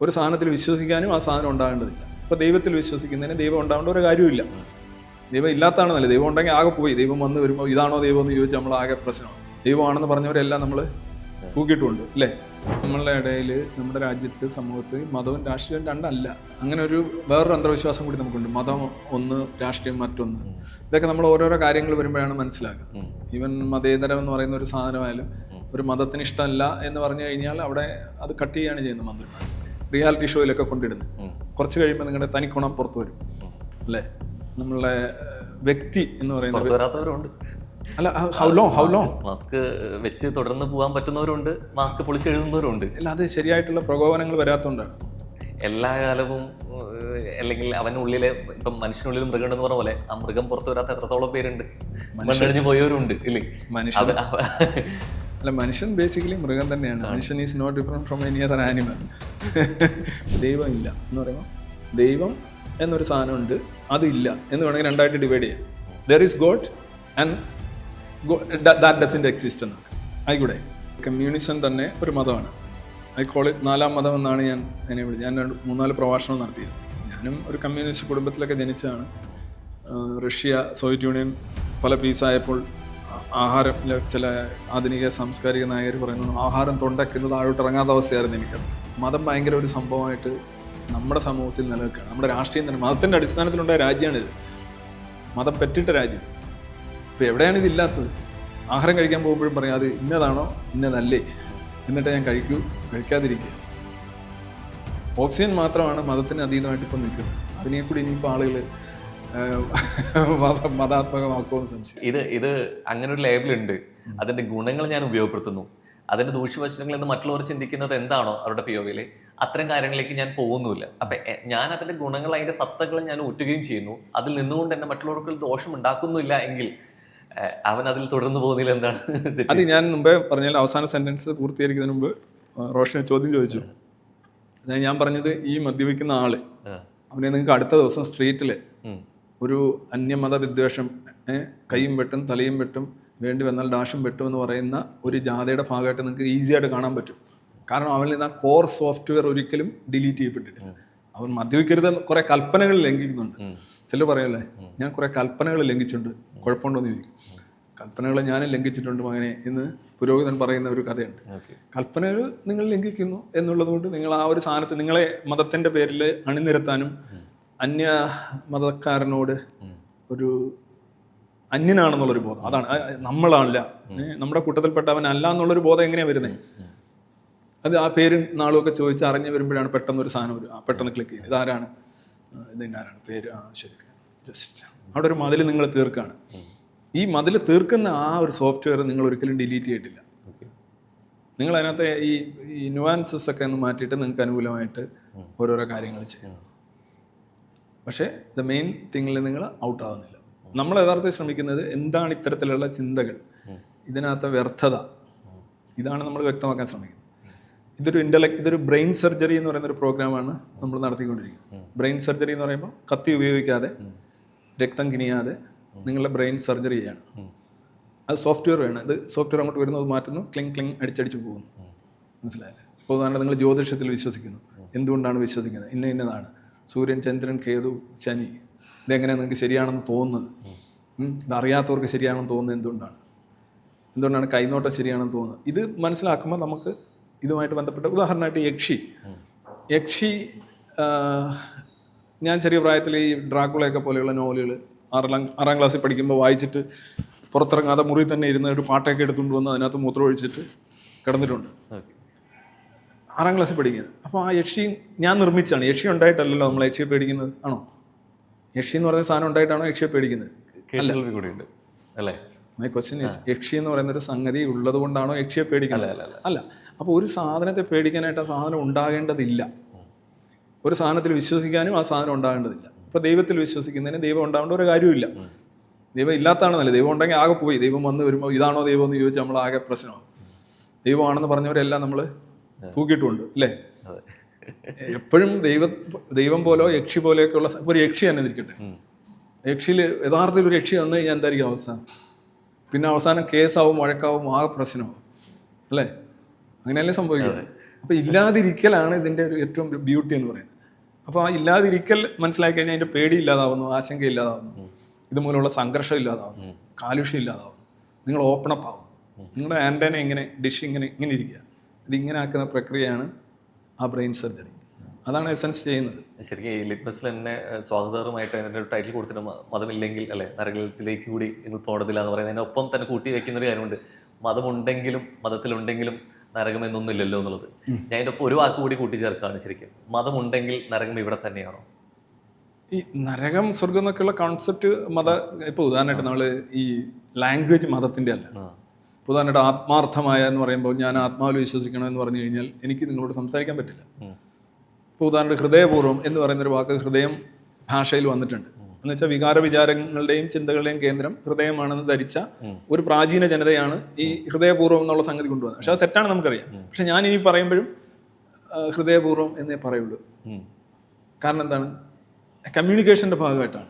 ഒരു സാധനത്തിൽ വിശ്വസിക്കാനും ആ സാധനം ഉണ്ടാകേണ്ടതില്ല. ഇപ്പോൾ ദൈവത്തിൽ വിശ്വസിക്കുന്നതിന് ദൈവം ഉണ്ടാകേണ്ട ഒരു കാര്യമില്ല. ദൈവം ഇല്ലാത്തതാണ് നല്ലത്. ദൈവം ഉണ്ടെങ്കിൽ ആകെ പോയി. ദൈവം വന്ന് വരുമ്പോൾ ഇതാണോ ദൈവം എന്ന് ചോദിച്ചാൽ നമ്മൾ ആകെ പ്രശ്നമാണ്. ദൈവമാണെന്ന് പറഞ്ഞവരെല്ലാം നമ്മൾ തൂക്കിയിട്ടുണ്ട് അല്ലേ? നമ്മളുടെ ഇടയിൽ നമ്മുടെ രാജ്യത്ത് സമൂഹത്തിൽ മതവും രാഷ്ട്രീയവും രണ്ടല്ല. അങ്ങനെ ഒരു വേറൊരു അന്ധവിശ്വാസം കൂടി നമുക്കുണ്ട്. മതം ഒന്ന്, രാഷ്ട്രീയം മറ്റൊന്ന്. ഇതൊക്കെ നമ്മൾ ഓരോരോ കാര്യങ്ങൾ വരുമ്പോഴാണ് മനസ്സിലാക്കുന്നത്. ഈവൻ മതേതരം എന്ന് പറയുന്ന ഒരു സാധനമായാലും ഒരു മതത്തിന് ഇഷ്ടമല്ല എന്ന് പറഞ്ഞു കഴിഞ്ഞാൽ അവിടെ അത് കട്ട് ചെയ്യുകയാണ് ചെയ്യുന്നത് മന്ത്രിമാർ. റിയാലിറ്റി ഷോയിലൊക്കെ കൊണ്ടിടുന്നത്. കുറച്ച് കഴിയുമ്പോൾ നിങ്ങളുടെ തനിക്കുണം പുറത്തു വരും അല്ലേ? നമ്മളുടെ വ്യക്തി എന്ന് പറയുന്നത് അല്ല, ഹൗ ലോങ് മാസ്ക് വെച്ച് തുടർന്ന് പോകാൻ പറ്റുന്നവരുണ്ട്, മാസ്ക് പൊളിച്ചെഴുതുന്നവരുണ്ട്. അല്ല, അത് ശരിയായിട്ടുള്ള പ്രകോപനങ്ങൾ വരാത്തതുകൊണ്ടാണ്. എല്ലാ കാലവും അല്ലെങ്കിൽ അവനുള്ളിലെ ഇപ്പം മനുഷ്യനുള്ളിൽ മൃഗം എന്ന് പറഞ്ഞ പോലെ ആ മൃഗം പുറത്തു വരാത്ത എത്രത്തോളം പേരുണ്ട്, മണ്ണടിഞ്ഞു പോയവരുണ്ട് ഇല്ലേ? മനുഷ്യൻ ബേസിക്കലി മൃഗം തന്നെയാണ്. മനുഷ്യൻ is not different from any other animal. ദൈവം ഇല്ല എന്ന് പറയുമ്പോൾ ദൈവം എന്നൊരു സാധനമുണ്ട്, അതില്ല എന്ന് വേണമെങ്കിൽ രണ്ടായിട്ട് ഡിവൈഡ് ചെയ്യാം. There is god and that doesn't exist എന്നാണ്. ആയിക്കൂടെ? കമ്മ്യൂണിസം തന്നെ ഒരു മതമാണ്. ഐ കോൾ ഇറ്റ് നാലാം മതം എന്നാണ് ഞാൻ അതിനെ വിളിച്ചത്. ഞാൻ 3-4 പ്രഭാഷണം നടത്തിയിരുന്നു. ഞാനും ഒരു കമ്മ്യൂണിസ്റ്റ് കുടുംബത്തിലൊക്കെ ജനിച്ചതാണ്. റഷ്യ, സോവിയറ്റ് യൂണിയൻ പല പീസായപ്പോൾ ആഹാരം, ചില ആധുനിക സാംസ്കാരിക നായകർ പറയുന്നു ആഹാരം തൊണ്ടയ്ക്കുന്നത് താഴോട്ട് ഇറങ്ങാത്ത അവസ്ഥയായിരുന്നു എനിക്കത്. മതം ഭയങ്കര ഒരു സംഭവമായിട്ട് നമ്മുടെ സമൂഹത്തിൽ നിലനിൽക്കുകയാണ്. നമ്മുടെ രാഷ്ട്രീയം തന്നെ മതത്തിൻ്റെ അടിസ്ഥാനത്തിലുണ്ടായ രാജ്യമാണിത്. മതം പെറ്റിട്ട രാജ്യം. ഇപ്പോൾ എവിടെയാണ് ഇതില്ലാത്തത്? ആഹാരം കഴിക്കാൻ പോകുമ്പോഴും പറയാം അത് ഇന്നതാണോ ഇന്നതല്ലേ, എന്നിട്ട് ഞാൻ കഴിക്കാതിരിക്കുക. ഓക്സിജൻ മാത്രമാണ് മതത്തിന് അതീതമായിട്ട് ഇപ്പം നിൽക്കുന്നത്. അതിനെ കൂടി ഇനിയിപ്പോൾ ആളുകൾ മതാത്മകമാക്കുമെന്ന് സംശയം. ഇത് അങ്ങനെ ഒരു ലേബലുണ്ട്. അതിൻ്റെ ഗുണങ്ങൾ ഞാൻ ഉപയോഗപ്പെടുത്തുന്നു, അതിൻ്റെ ദൂഷ്യവശങ്ങൾ എന്ന് മറ്റുള്ളവർ ചിന്തിക്കുന്നത് എന്താണോ അവരുടെ POV അത്തരം കാര്യങ്ങളിലേക്ക് ഞാൻ പോകുന്നില്ല. അപ്പം ഞാൻ അതിൻ്റെ ഗുണങ്ങൾ, അതിൻ്റെ സത്തകൾ ഞാൻ ഊറ്റുകയും ചെയ്യുന്നു. അതിൽ നിന്നുകൊണ്ട് തന്നെ മറ്റുള്ളവർക്ക് ദോഷം ഉണ്ടാക്കുന്നില്ല എങ്കിൽ അവൻ അതിൽ തുടർന്ന് പോകുന്നില്ല. എന്താണ് അത്? ഞാൻ മുമ്പേ പറഞ്ഞാൽ അവസാന സെൻറ്റൻസ് പൂർത്തീകരിക്കുന്നതിന് മുമ്പ് റോഷന് ചോദ്യം ചോദിച്ചു. ഞാൻ പറഞ്ഞത് ഈ മദ്യപിക്കുന്ന ആള് അവനെ നിങ്ങൾക്ക് അടുത്ത ദിവസം സ്ട്രീറ്റിൽ ഒരു അന്യമത വിദ്വേഷം, കൈയും വെട്ടും തലയും വെട്ടും, വേണ്ടി വന്നാൽ ഡാഷും വെട്ടും എന്ന് പറയുന്ന ഒരു ജാഥയുടെ ഭാഗമായിട്ട് നിങ്ങൾക്ക് ഈസി ആയിട്ട് കാണാൻ പറ്റും. കാരണം അവനിൽ നിന്ന് ആ കോർ സോഫ്റ്റ്വെയർ ഒരിക്കലും ഡിലീറ്റ് ചെയ്യപ്പെട്ടിട്ടില്ല. അവൻ മദ്യപിക്കരുത് കുറേ കൽപ്പനകൾ ലംഘിക്കുന്നുണ്ട്. ചിലർ പറയല്ലേ ഞാൻ കുറേ കൽപ്പനകൾ ലംഘിച്ചിട്ടുണ്ട്, കുഴപ്പമുണ്ടോ എന്ന് ചോദിക്കും. കൽപ്പനകൾ ഞാനും ലംഘിച്ചിട്ടുണ്ട് മകനെ എന്ന് പുരോഹിതൻ പറയുന്ന ഒരു കഥയുണ്ട്. കൽപ്പനകൾ നിങ്ങൾ ലംഘിക്കുന്നു എന്നുള്ളത് കൊണ്ട് നിങ്ങൾ ആ ഒരു സാധനത്ത് നിങ്ങളെ മതത്തിൻ്റെ പേരിൽ അണിനിരത്താനും അന്യ മതക്കാരനോട് ഒരു അന്യനാണെന്നുള്ളൊരു ബോധം, അതാണ് നമ്മളല്ല, നമ്മുടെ കൂട്ടത്തിൽപ്പെട്ടവനല്ല എന്നുള്ളൊരു ബോധം എങ്ങനെയാണ് വരുന്നത്? അത് ആ പേരും നാളുമൊക്കെ ചോദിച്ച് അറിഞ്ഞ് വരുമ്പോഴാണ് പെട്ടെന്നൊരു സാധനം പെട്ടെന്ന് ക്ലിക്ക് ചെയ്യുന്നത്. ഇതാരാണ്, ഇതാരാണ് പേര്, ശരി, ജസ്റ്റ് അവിടെ ഒരു മതിൽ നിങ്ങൾ തീർക്കുകയാണ്. ഈ മതിൽ തീർക്കുന്ന ആ ഒരു സോഫ്റ്റ്വെയർ നിങ്ങൾ ഒരിക്കലും ഡിലീറ്റ് ചെയ്തിട്ടില്ല. നിങ്ങൾ അതിനകത്തെ ഈ ന്യൂവാൻസസ് ഒക്കെ ഒന്ന് മാറ്റിയിട്ട് നിങ്ങൾക്ക് അനുകൂലമായിട്ട് ഓരോരോ കാര്യങ്ങൾ ചെയ്യണം. പക്ഷേ ദ മെയിൻ തിങ്ങിൽ നിങ്ങൾ ഔട്ട് ആവുന്നില്ല. നമ്മൾ യഥാർത്ഥത്തിൽ ശ്രമിക്കുന്നത് എന്താണ് ഇത്തരത്തിലുള്ള ചിന്തകൾ, ഇതിനകത്ത് വ്യർത്ഥത, ഇതാണ് നമ്മൾ വ്യക്തമാക്കാൻ ശ്രമിക്കുന്നത്. ഇതൊരു ബ്രെയിൻ സർജറി എന്ന് പറയുന്ന ഒരു പ്രോഗ്രാമാണ് നമ്മൾ നടത്തിക്കൊണ്ടിരിക്കുന്നത്. ബ്രെയിൻ സർജറി എന്ന് പറയുമ്പോൾ കത്തി ഉപയോഗിക്കാതെ, രക്തം കിനിയാതെ നിങ്ങളുടെ ബ്രെയിൻ സർജറി ചെയ്യാണ്. അത് സോഫ്റ്റ്വെയർ വേണം. ഇത് സോഫ്റ്റ്വെയർ അങ്ങോട്ട് വരുന്നത് മാറ്റുന്നു, ക്ലിങ് അടിച്ചടിച്ച് പോകുന്നു. മനസ്സിലായില്ലേ? ഇപ്പോൾ ഉദാഹരണം നിങ്ങൾ ജ്യോതിഷത്തിൽ വിശ്വസിക്കുന്നു. എന്തുകൊണ്ടാണ് വിശ്വസിക്കുന്നത്? ഇന്നതാണ് സൂര്യൻ, ചന്ദ്രൻ, കേതു, ശനി. ഇതെങ്ങനെയാണ് നിങ്ങൾക്ക് ശരിയാണെന്ന് തോന്നുന്നത്? ഇതറിയാത്തവർക്ക് ശരിയാണെന്ന് തോന്നുന്നത് എന്തുകൊണ്ടാണ് കൈനോട്ടം ശരിയാണെന്ന് തോന്നുന്നത്? ഇത് മനസ്സിലാക്കുമ്പോൾ നമുക്ക് ഇതുമായിട്ട് ബന്ധപ്പെട്ട ഉദാഹരണമായിട്ട് യക്ഷി ഞാൻ ചെറിയ പ്രായത്തിൽ ഈ ഡ്രാക്കുളയൊക്കെ പോലെയുള്ള നോവലുകൾ 6ാം ക്ലാസ്സിൽ പഠിക്കുമ്പോൾ വായിച്ചിട്ട് പുറത്തിറങ്ങാതെ മുറി തന്നെ ഇരുന്ന് ഒരു പാട്ടൊക്കെ എടുത്തുകൊണ്ട് വന്ന് അതിനകത്ത് മൂത്രം ഒഴിച്ചിട്ട് കിടന്നിട്ടുണ്ട്. 6ാം ക്ലാസ്സിൽ പഠിക്കുന്നത്. അപ്പോൾ ആ യക്ഷി ഞാൻ നിർമ്മിച്ചാണ്. യക്ഷി ഉണ്ടായിട്ടല്ലല്ലോ നമ്മൾ യക്ഷിയെ പേടിക്കുന്നത്, ആണോ? യക്ഷി എന്ന് പറയുന്ന സാധനം ഉണ്ടായിട്ടാണോ യക്ഷിയെ പേടിക്കുന്നത്? അല്ലേ? മൈ ക്വസ്റ്റ്യൻ ഈസ്, യക്ഷി എന്ന് പറയുന്ന ഒരു സംഗതി ഉള്ളത് കൊണ്ടാണോ യക്ഷിയെ പേടിക്കുന്നത്? അല്ല. അപ്പോൾ ഒരു സാധനത്തെ പേടിക്കാനായിട്ട് ആ സാധനം ഉണ്ടാകേണ്ടതില്ല. ഒരു സാധനത്തിൽ വിശ്വസിക്കാനും ആ സാധനം ഉണ്ടാകേണ്ടതില്ല. ഇപ്പോൾ ദൈവത്തിൽ വിശ്വസിക്കുന്നതിന് ദൈവം ഉണ്ടാകേണ്ട ഒരു കാര്യമില്ല. ദൈവം ഇല്ലാത്തതാണ് നല്ലത്. ദൈവം ഉണ്ടെങ്കിൽ ആകെ പോയി. ദൈവം വന്ന് വരുമ്പോൾ ഇതാണോ ദൈവം എന്ന് ചോദിച്ചാൽ നമ്മൾ ആകെ പ്രശ്നമാണ്. ദൈവമാണെന്ന് പറഞ്ഞവരെല്ലാം നമ്മൾ തൂക്കിയിട്ടുണ്ട് അല്ലേ? എപ്പോഴും ദൈവം പോലോ യക്ഷി പോലെയൊക്കെയുള്ള ഒരു യക്ഷി തന്നെ ഇരിക്കട്ടെ. യക്ഷിയിൽ യഥാർത്ഥത്തിൽ ഒരു യക്ഷി വന്നു കഴിഞ്ഞാൽ എന്തായിരിക്കും അവസ്ഥ? പിന്നെ അവസാനം കേസാവും, വഴക്കാവും, ആകെ പ്രശ്നമാവും അല്ലേ? അങ്ങനെയല്ലേ സംഭവിക്കുന്നത്? അപ്പോൾ ഇല്ലാതിരിക്കലാണ് ഇതിൻ്റെ ഒരു ഏറ്റവും ബ്യൂട്ടി എന്ന് പറയുന്നത്. അപ്പോൾ ആ ഇല്ലാതിരിക്കൽ മനസ്സിലാക്കി കഴിഞ്ഞാൽ അതിൻ്റെ പേടി ഇല്ലാതാവുന്നു, ആശങ്ക ഇല്ലാതാവുന്നു, ഇതുമൂലമുള്ള സംഘർഷം ഇല്ലാതാവുന്നു, കാലുഷ്യം ഇല്ലാതാവുന്നു, നിങ്ങൾ ഓപ്പൺ അപ്പ് ആവുന്നു. നിങ്ങളുടെ ആൻറ്റന ഇങ്ങനെ ഡിഷ് ഇങ്ങനെ ഇരിക്കുക. ഇതിങ്ങനെ ആക്കുന്ന പ്രക്രിയയാണ് ആ ബ്രെയിൻ സർജറി. അതാണ് എസൻസ് ചെയ്യുന്നത്. ശരിക്കും ഈ ലിറ്റ്മസിൽ തന്നെ സ്വാഗതകരമായിട്ട് അതിൻ്റെ ഒരു ടൈറ്റിൽ കൊടുത്തിട്ട് മതമില്ലെങ്കിൽ അല്ലെ നരകത്തിലേക്ക് കൂടി നിങ്ങൾ പോകണതില്ല എന്ന് പറയുന്നത്. അതിനൊപ്പം തന്നെ കൂട്ടി വെക്കുന്ന ഒരു കാര്യമുണ്ട്, മതമുണ്ടെങ്കിലും മതത്തിലുണ്ടെങ്കിലും നരകം എന്നൊന്നുമില്ലല്ലോ എന്നുള്ളത്. ഞാൻ അതിൻ്റെ ഒപ്പം ഒരു വാക്ക് കൂടി കൂട്ടിച്ചേർക്കാണ്, ശരിക്കും മതമുണ്ടെങ്കിൽ നരകം ഇവിടെ തന്നെയാണോ? ഈ നരകം സ്വർഗം എന്നൊക്കെയുള്ള കോൺസെപ്റ്റ് ഇപ്പോൾ ഉദാഹരണമായിട്ട് നമ്മൾ ഈ ലാംഗ്വേജ് മതത്തിൻ്റെ അല്ല. ഇപ്പോൾ ഉദാഹരണമായിട്ട് ആത്മാർത്ഥമായ എന്ന് പറയുമ്പോൾ ഞാൻ ആത്മാവിൽ വിശ്വസിക്കണം എന്ന് പറഞ്ഞു കഴിഞ്ഞാൽ എനിക്ക് നിങ്ങളോട് സംസാരിക്കാൻ പറ്റില്ല. ഇപ്പോൾ ഉദാഹരണമായിട്ട് ഹൃദയപൂർവ്വം എന്ന് പറയുന്നൊരു വാക്ക് ഹൃദയം ഭാഷയിൽ വന്നിട്ടുണ്ട്. എന്ന് വെച്ചാൽ വികാര വിചാരങ്ങളുടെയും ചിന്തകളുടെയും കേന്ദ്രം ഹൃദയമാണെന്ന് ധരിച്ച ഒരു പ്രാചീന ജനതയാണ് ഈ ഹൃദയപൂർവ്വം എന്നുള്ള സംഗതി കൊണ്ടുവന്നത്. പക്ഷെ അത് തെറ്റാണ് നമുക്കറിയാം. പക്ഷെ ഞാൻ ഇനി പറയുമ്പോഴും ഹൃദയപൂർവ്വം എന്നേ പറയുള്ളൂ. കാരണം എന്താണ്? കമ്മ്യൂണിക്കേഷൻ്റെ ഭാഗമായിട്ടാണ്.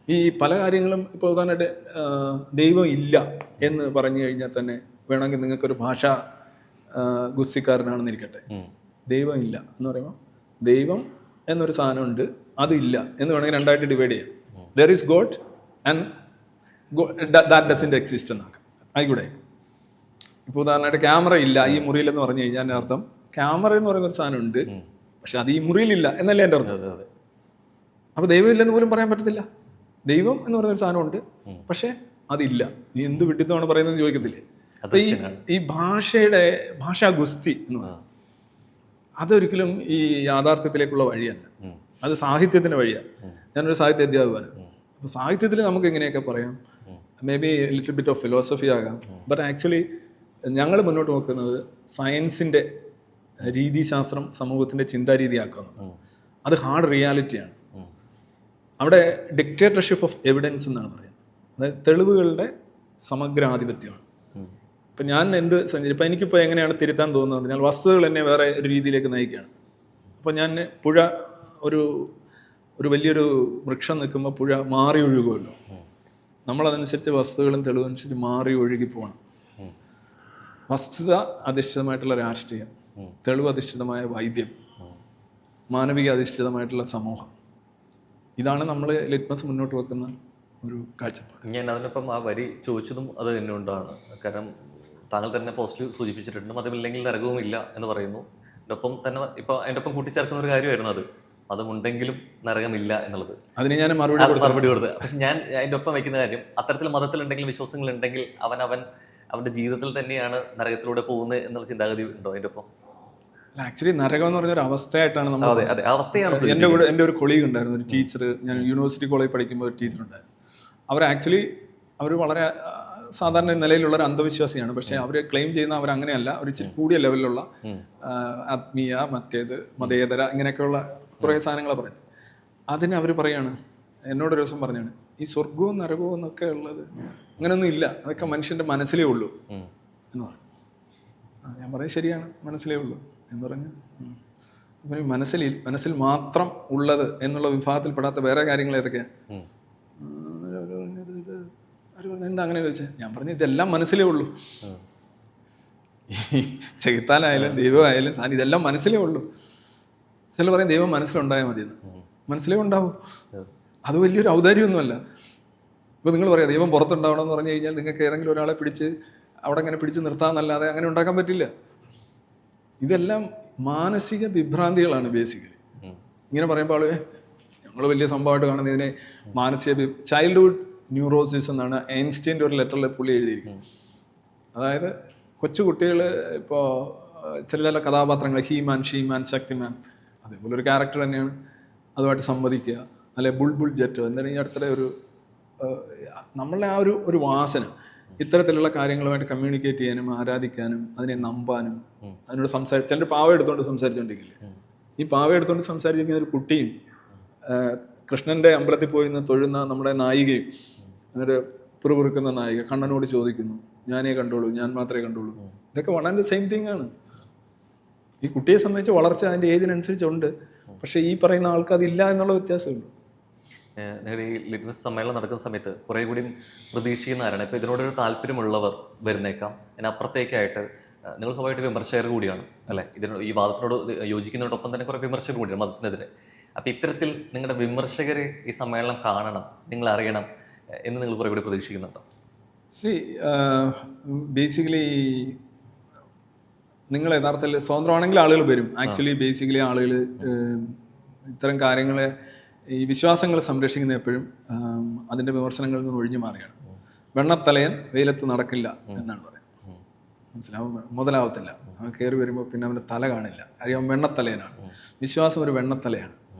ഈ പല കാര്യങ്ങളും ഇപ്പോൾ ഉദാഹരണമായിട്ട് ദൈവം ഇല്ല എന്ന് പറഞ്ഞു കഴിഞ്ഞാൽ തന്നെ വേണമെങ്കിൽ നിങ്ങൾക്കൊരു ഭാഷാ ഗുസ്തിക്കാരനാണെന്നിരിക്കട്ടെ, ദൈവം ഇല്ല എന്ന് പറയുമ്പോൾ ദൈവം എന്നൊരു സാധനമുണ്ട്, അതില്ല എന്ന് വേണമെങ്കിൽ രണ്ടായിട്ട് ഡിവൈഡ് ചെയ്യാം. There is god and that doesn't exist എന്നാക്കാം, ആയിക്കൂടെ? ഇപ്പോൾ ഉദാഹരണമായിട്ട് ക്യാമറ ഇല്ല ഈ മുറിയിലെന്ന് പറഞ്ഞു കഴിഞ്ഞാൽ എൻ്റെ അർത്ഥം ക്യാമറ എന്ന് പറയുന്ന ഒരു സാധനം ഉണ്ട്, പക്ഷെ അത് ഈ മുറിയിലില്ല എന്നല്ലേ എൻ്റെ അർത്ഥം. അപ്പോൾ ദൈവം ഇല്ലെന്ന് പോലും പറയാൻ പറ്റത്തില്ല. ദൈവം എന്ന് പറയുന്നൊരു സാധനമുണ്ട്, പക്ഷെ അതില്ല. നീ എന്ത് വിഡിത്തമാണ് പറയുന്നത് ചോദിക്കത്തില്ലേ? അപ്പോൾ ഈ ഭാഷാ ഗുസ്തി എന്ന് പറയുന്നത് അതൊരിക്കലും ഈ യാഥാർത്ഥ്യത്തിലേക്കുള്ള വഴിയല്ല, അത് സാഹിത്യത്തിൻ്റെ വഴിയാണ്. ഞാനൊരു സാഹിത്യ അധ്യാപകനാണ്. അപ്പോൾ സാഹിത്യത്തിൽ നമുക്ക് എങ്ങനെയൊക്കെ പറയാം, may be little bit of philosophy ആകാം. ബട്ട് ആക്ച്വലി ഞങ്ങൾ മുന്നോട്ട് നോക്കുന്നത് സയൻസിൻ്റെ രീതിശാസ്ത്രം സമൂഹത്തിൻ്റെ ചിന്താരീതിയാക്കുന്നു. അത് ഹാർഡ് റിയാലിറ്റിയാണ്. അവിടെ ഡിക്റ്റേറ്റർഷിപ്പ് ഓഫ് എവിഡൻസ് എന്നാണ് പറയുന്നത്. അതായത് തെളിവുകളുടെ സമഗ്രാധിപത്യമാണ്. ഇപ്പം ഞാൻ ഇപ്പം എനിക്കിപ്പോൾ എങ്ങനെയാണ് തിരുത്താൻ തോന്നുന്നത് പറഞ്ഞാൽ വസ്തുതകൾ എന്നെ വേറെ ഒരു രീതിയിലേക്ക് നയിക്കുകയാണ്. അപ്പോൾ ഞാൻ ഒരു വലിയൊരു വൃക്ഷം നിൽക്കുമ്പോൾ പുഴ മാറി ഒഴുകുമല്ലോ. നമ്മളതനുസരിച്ച് വസ്തുതകളും തെളിവനുസരിച്ച് മാറി ഒഴുകി പോകണം. വസ്തുത അധിഷ്ഠിതമായിട്ടുള്ള രാഷ്ട്രീയം, തെളിവ് അധിഷ്ഠിതമായ വൈദ്യം, മാനവിക അധിഷ്ഠിതമായിട്ടുള്ള സമൂഹം, ഇതാണ് നമ്മൾ ലിറ്റ്മസ് മുന്നോട്ട് വെക്കുന്ന ഒരു കാഴ്ചപ്പാട്. ഞാൻ അതിനൊപ്പം ആ വരി ചോദിച്ചതും അത് തന്നെ കൊണ്ടാണ്. കാരണം താങ്കൾ തന്നെ പോസിറ്റീവ് സൂചിപ്പിച്ചിട്ടുണ്ട്, മതമില്ലെങ്കിൽ നരകവും ഇല്ല എന്ന് പറയുന്നു. ഒപ്പം തന്നെ ഇപ്പോൾ അതിൻ്റെ ഒപ്പം കൂട്ടിച്ചേർക്കുന്ന ഒരു കാര്യമായിരുന്നു അത്, മതമുണ്ടെങ്കിലും നരകമില്ല എന്നുള്ളത്. അതിന് ഞാൻ മറുപടി കൊടുത്തത്. പക്ഷെ ഞാൻ അതിൻ്റെ ഒപ്പം വയ്ക്കുന്ന കാര്യം, അത്തരത്തിൽ മതത്തിലുണ്ടെങ്കിൽ വിശ്വാസങ്ങളുണ്ടെങ്കിൽ അവൻ്റെ ജീവിതത്തിൽ തന്നെയാണ് നരകത്തിലൂടെ പോകുന്നത് എന്നുള്ള ചിന്താഗതി ഉണ്ടോ അതിൻ്റെ ഒപ്പം? ആക്ച്വലി നരകം എന്ന് പറഞ്ഞൊരു അവസ്ഥയായിട്ടാണ് നമ്മൾ. അതെ, അവസ്ഥയാണ്. എൻ്റെ ഒരു കൊളീഗ് ഉണ്ടായിരുന്നു, ഒരു ടീച്ചർ. ഞാൻ യൂണിവേഴ്സിറ്റി കോളേജ് പഠിക്കുമ്പോൾ ഒരു ടീച്ചർ ഉണ്ടായിരുന്നു. അവർ വളരെ സാധാരണ നിലയിലുള്ള ഒരു അന്ധവിശ്വാസിയാണ്. പക്ഷേ അവർ ക്ലെയിം ചെയ്യുന്ന അവരങ്ങനെയല്ല, അവർ ഇച്ചിരി കൂടിയ ലെവലിലുള്ള ആത്മീയ, മതേതര ഇങ്ങനെയൊക്കെയുള്ള കുറേ സാധനങ്ങളാണ് പറയുന്നത്. അതിന് അവർ പറയാണ്, എന്നോടൊരു ദിവസം പറഞ്ഞാണ്, ഈ സ്വർഗവും നരകവും എന്നൊക്കെ ഉള്ളത് അങ്ങനെയൊന്നും ഇല്ല, അതൊക്കെ മനുഷ്യൻ്റെ മനസ്സിലേ ഉള്ളൂ എന്ന് പറഞ്ഞു. ഞാൻ പറയും ശരിയാണ്, മനസ്സിലേ ഉള്ളൂ എന്ന് പറഞ്ഞു. അപ്പം മനസ്സിൽ മാത്രം ഉള്ളത് എന്നുള്ള വിഭാഗത്തിൽപ്പെടാത്ത വേറെ കാര്യങ്ങൾ ഏതൊക്കെയാണ്? എന്താ അങ്ങനെ ചോദിച്ചത്? ഞാൻ പറഞ്ഞു ഇതെല്ലാം മനസ്സിലേ ഉള്ളൂ. ചെകുത്താനായാലും ദൈവമായാലും ഇതെല്ലാം മനസ്സിലേ ഉള്ളൂ. ചില പറയും ദൈവം മനസ്സിലുണ്ടായാൽ മതിയെന്ന്. മനസ്സിലേ ഉണ്ടാവും. അത് വലിയൊരു ഔദാര്യമൊന്നുമല്ല. ഇപ്പോൾ നിങ്ങൾ പറയാം ദൈവം പുറത്തുണ്ടാവണം എന്ന് പറഞ്ഞു കഴിഞ്ഞാൽ നിങ്ങൾക്ക് ഏതെങ്കിലും ഒരാളെ അവിടെ അങ്ങനെ പിടിച്ച് നിർത്താമെന്നല്ലാതെ അങ്ങനെ ഉണ്ടാക്കാൻ പറ്റില്ല. ഇതെല്ലാം മാനസിക വിഭ്രാന്തികളാണ് ബേസിക്കലി. ഇങ്ങനെ പറയുമ്പോൾ ഞങ്ങൾ വലിയ സംഭവമായിട്ട് കാണുന്നത് ഇതിനെ മാനസിക ചൈൽഡ്ഹുഡ് ന്യൂറോസിസ് എന്നാണ് ഐൻസ്റ്റീൻ്റെ ഒരു ലെറ്ററിൽ പുള്ളി എഴുതിയിരിക്കുന്നത്. അതായത് കൊച്ചു കുട്ടികൾ ഇപ്പോൾ ചില കഥാപാത്രങ്ങൾ ഹീമാൻ, ഷീമാൻ, ശക്തിമാൻ, അതേപോലെ ഒരു ക്യാരക്ടർ തന്നെയാണ്. അതുമായിട്ട് സംവദിക്കുക, അല്ലെ ബുൾബുൾ ജെറ്റ് എന്തായാലും ഈ അടുത്തിടെ നമ്മളുടെ ആ ഒരു വാസന ഇത്തരത്തിലുള്ള കാര്യങ്ങളുമായിട്ട് കമ്മ്യൂണിക്കേറ്റ് ചെയ്യാനും ആരാധിക്കാനും അതിനെ നമ്പാനും അതിനോട് ചിലർ പാവ എടുത്തുകൊണ്ട് സംസാരിച്ചുകൊണ്ടിരിക്കില്ലേ. ഈ പാവ എടുത്തുകൊണ്ട് സംസാരിച്ചിരിക്കുന്ന ഒരു കുട്ടിയും കൃഷ്ണൻ്റെ അമ്പലത്തിൽ പോയി നിന്ന് തൊഴുന്ന നമ്മുടെ നായികയും, എന്നിട്ട് പിറുപിറുക്കുന്ന നായിക കണ്ണനോട് ചോദിക്കുന്നു, ഞാനേ കണ്ടോളൂ, ഞാൻ മാത്രമേ കണ്ടോളൂ. ഇതൊക്കെ വളരെ സെയിം തിങ് ആണ്. ഈ കുട്ടിയെ സംബന്ധിച്ച് വളർച്ച അതിൻ്റെ ഏജിനനുസരിച്ചുണ്ട്. പക്ഷേ ഈ പറയുന്ന ആൾക്ക് അതില്ല എന്നുള്ള വ്യത്യാസമുള്ളൂ. നിങ്ങളുടെ ഈ ലിറ്റ്മസ് സമ്മേളനം നടക്കുന്ന സമയത്ത് കുറേ കൂടി പ്രതീക്ഷിക്കുന്ന ആരാണ് ഇപ്പോൾ ഇതിനോടൊരു താല്പര്യമുള്ളവർ വരുന്നേക്കാം. അതിനപ്പുറത്തേക്കായിട്ട് നിങ്ങൾ സ്വാഭാവികമായിട്ട് വിമർശകർ കൂടിയാണ് അല്ലേ? ഈ വാദത്തിനോട് യോജിക്കുന്നതോടൊപ്പം തന്നെ കുറേ വിമർശകർ കൂടിയാണ് മതത്തിനെതിരെ. അപ്പം ഇത്തരത്തിൽ നിങ്ങളുടെ വിമർശകർ ഈ സമ്മേളനം കാണണം, നിങ്ങൾ അറിയണം എന്ന് നിങ്ങൾ കുറേ കൂടി പ്രതീക്ഷിക്കുന്നുണ്ടോ? ബേസിക്കലി നിങ്ങൾ യഥാർത്ഥത്തിൽ സ്വതന്ത്രമാണെങ്കിൽ ആളുകൾ വരും. ആക്ച്വലി ബേസിക്കലി ആളുകൾ ഇത്തരം കാര്യങ്ങളെ, ഈ വിശ്വാസങ്ങൾ സംരക്ഷിക്കുന്ന എപ്പോഴും അതിൻ്റെ വിമർശനങ്ങളിൽ നിന്ന് ഒഴിഞ്ഞു മാറുകയാണ്. വെണ്ണത്തലയൻ വെയിലത്ത് നടക്കില്ല എന്നാണ് പറയുന്നത്. മനസ്സിലാവും, മുതലാവത്തില്ല. അവൻ കയറി വരുമ്പോൾ പിന്നെ അവൻ്റെ തല കാണില്ല. അറിയാം, വെണ്ണത്തലയനാണ്. വിശ്വാസം ഒരു വെണ്ണത്തലയാണ്.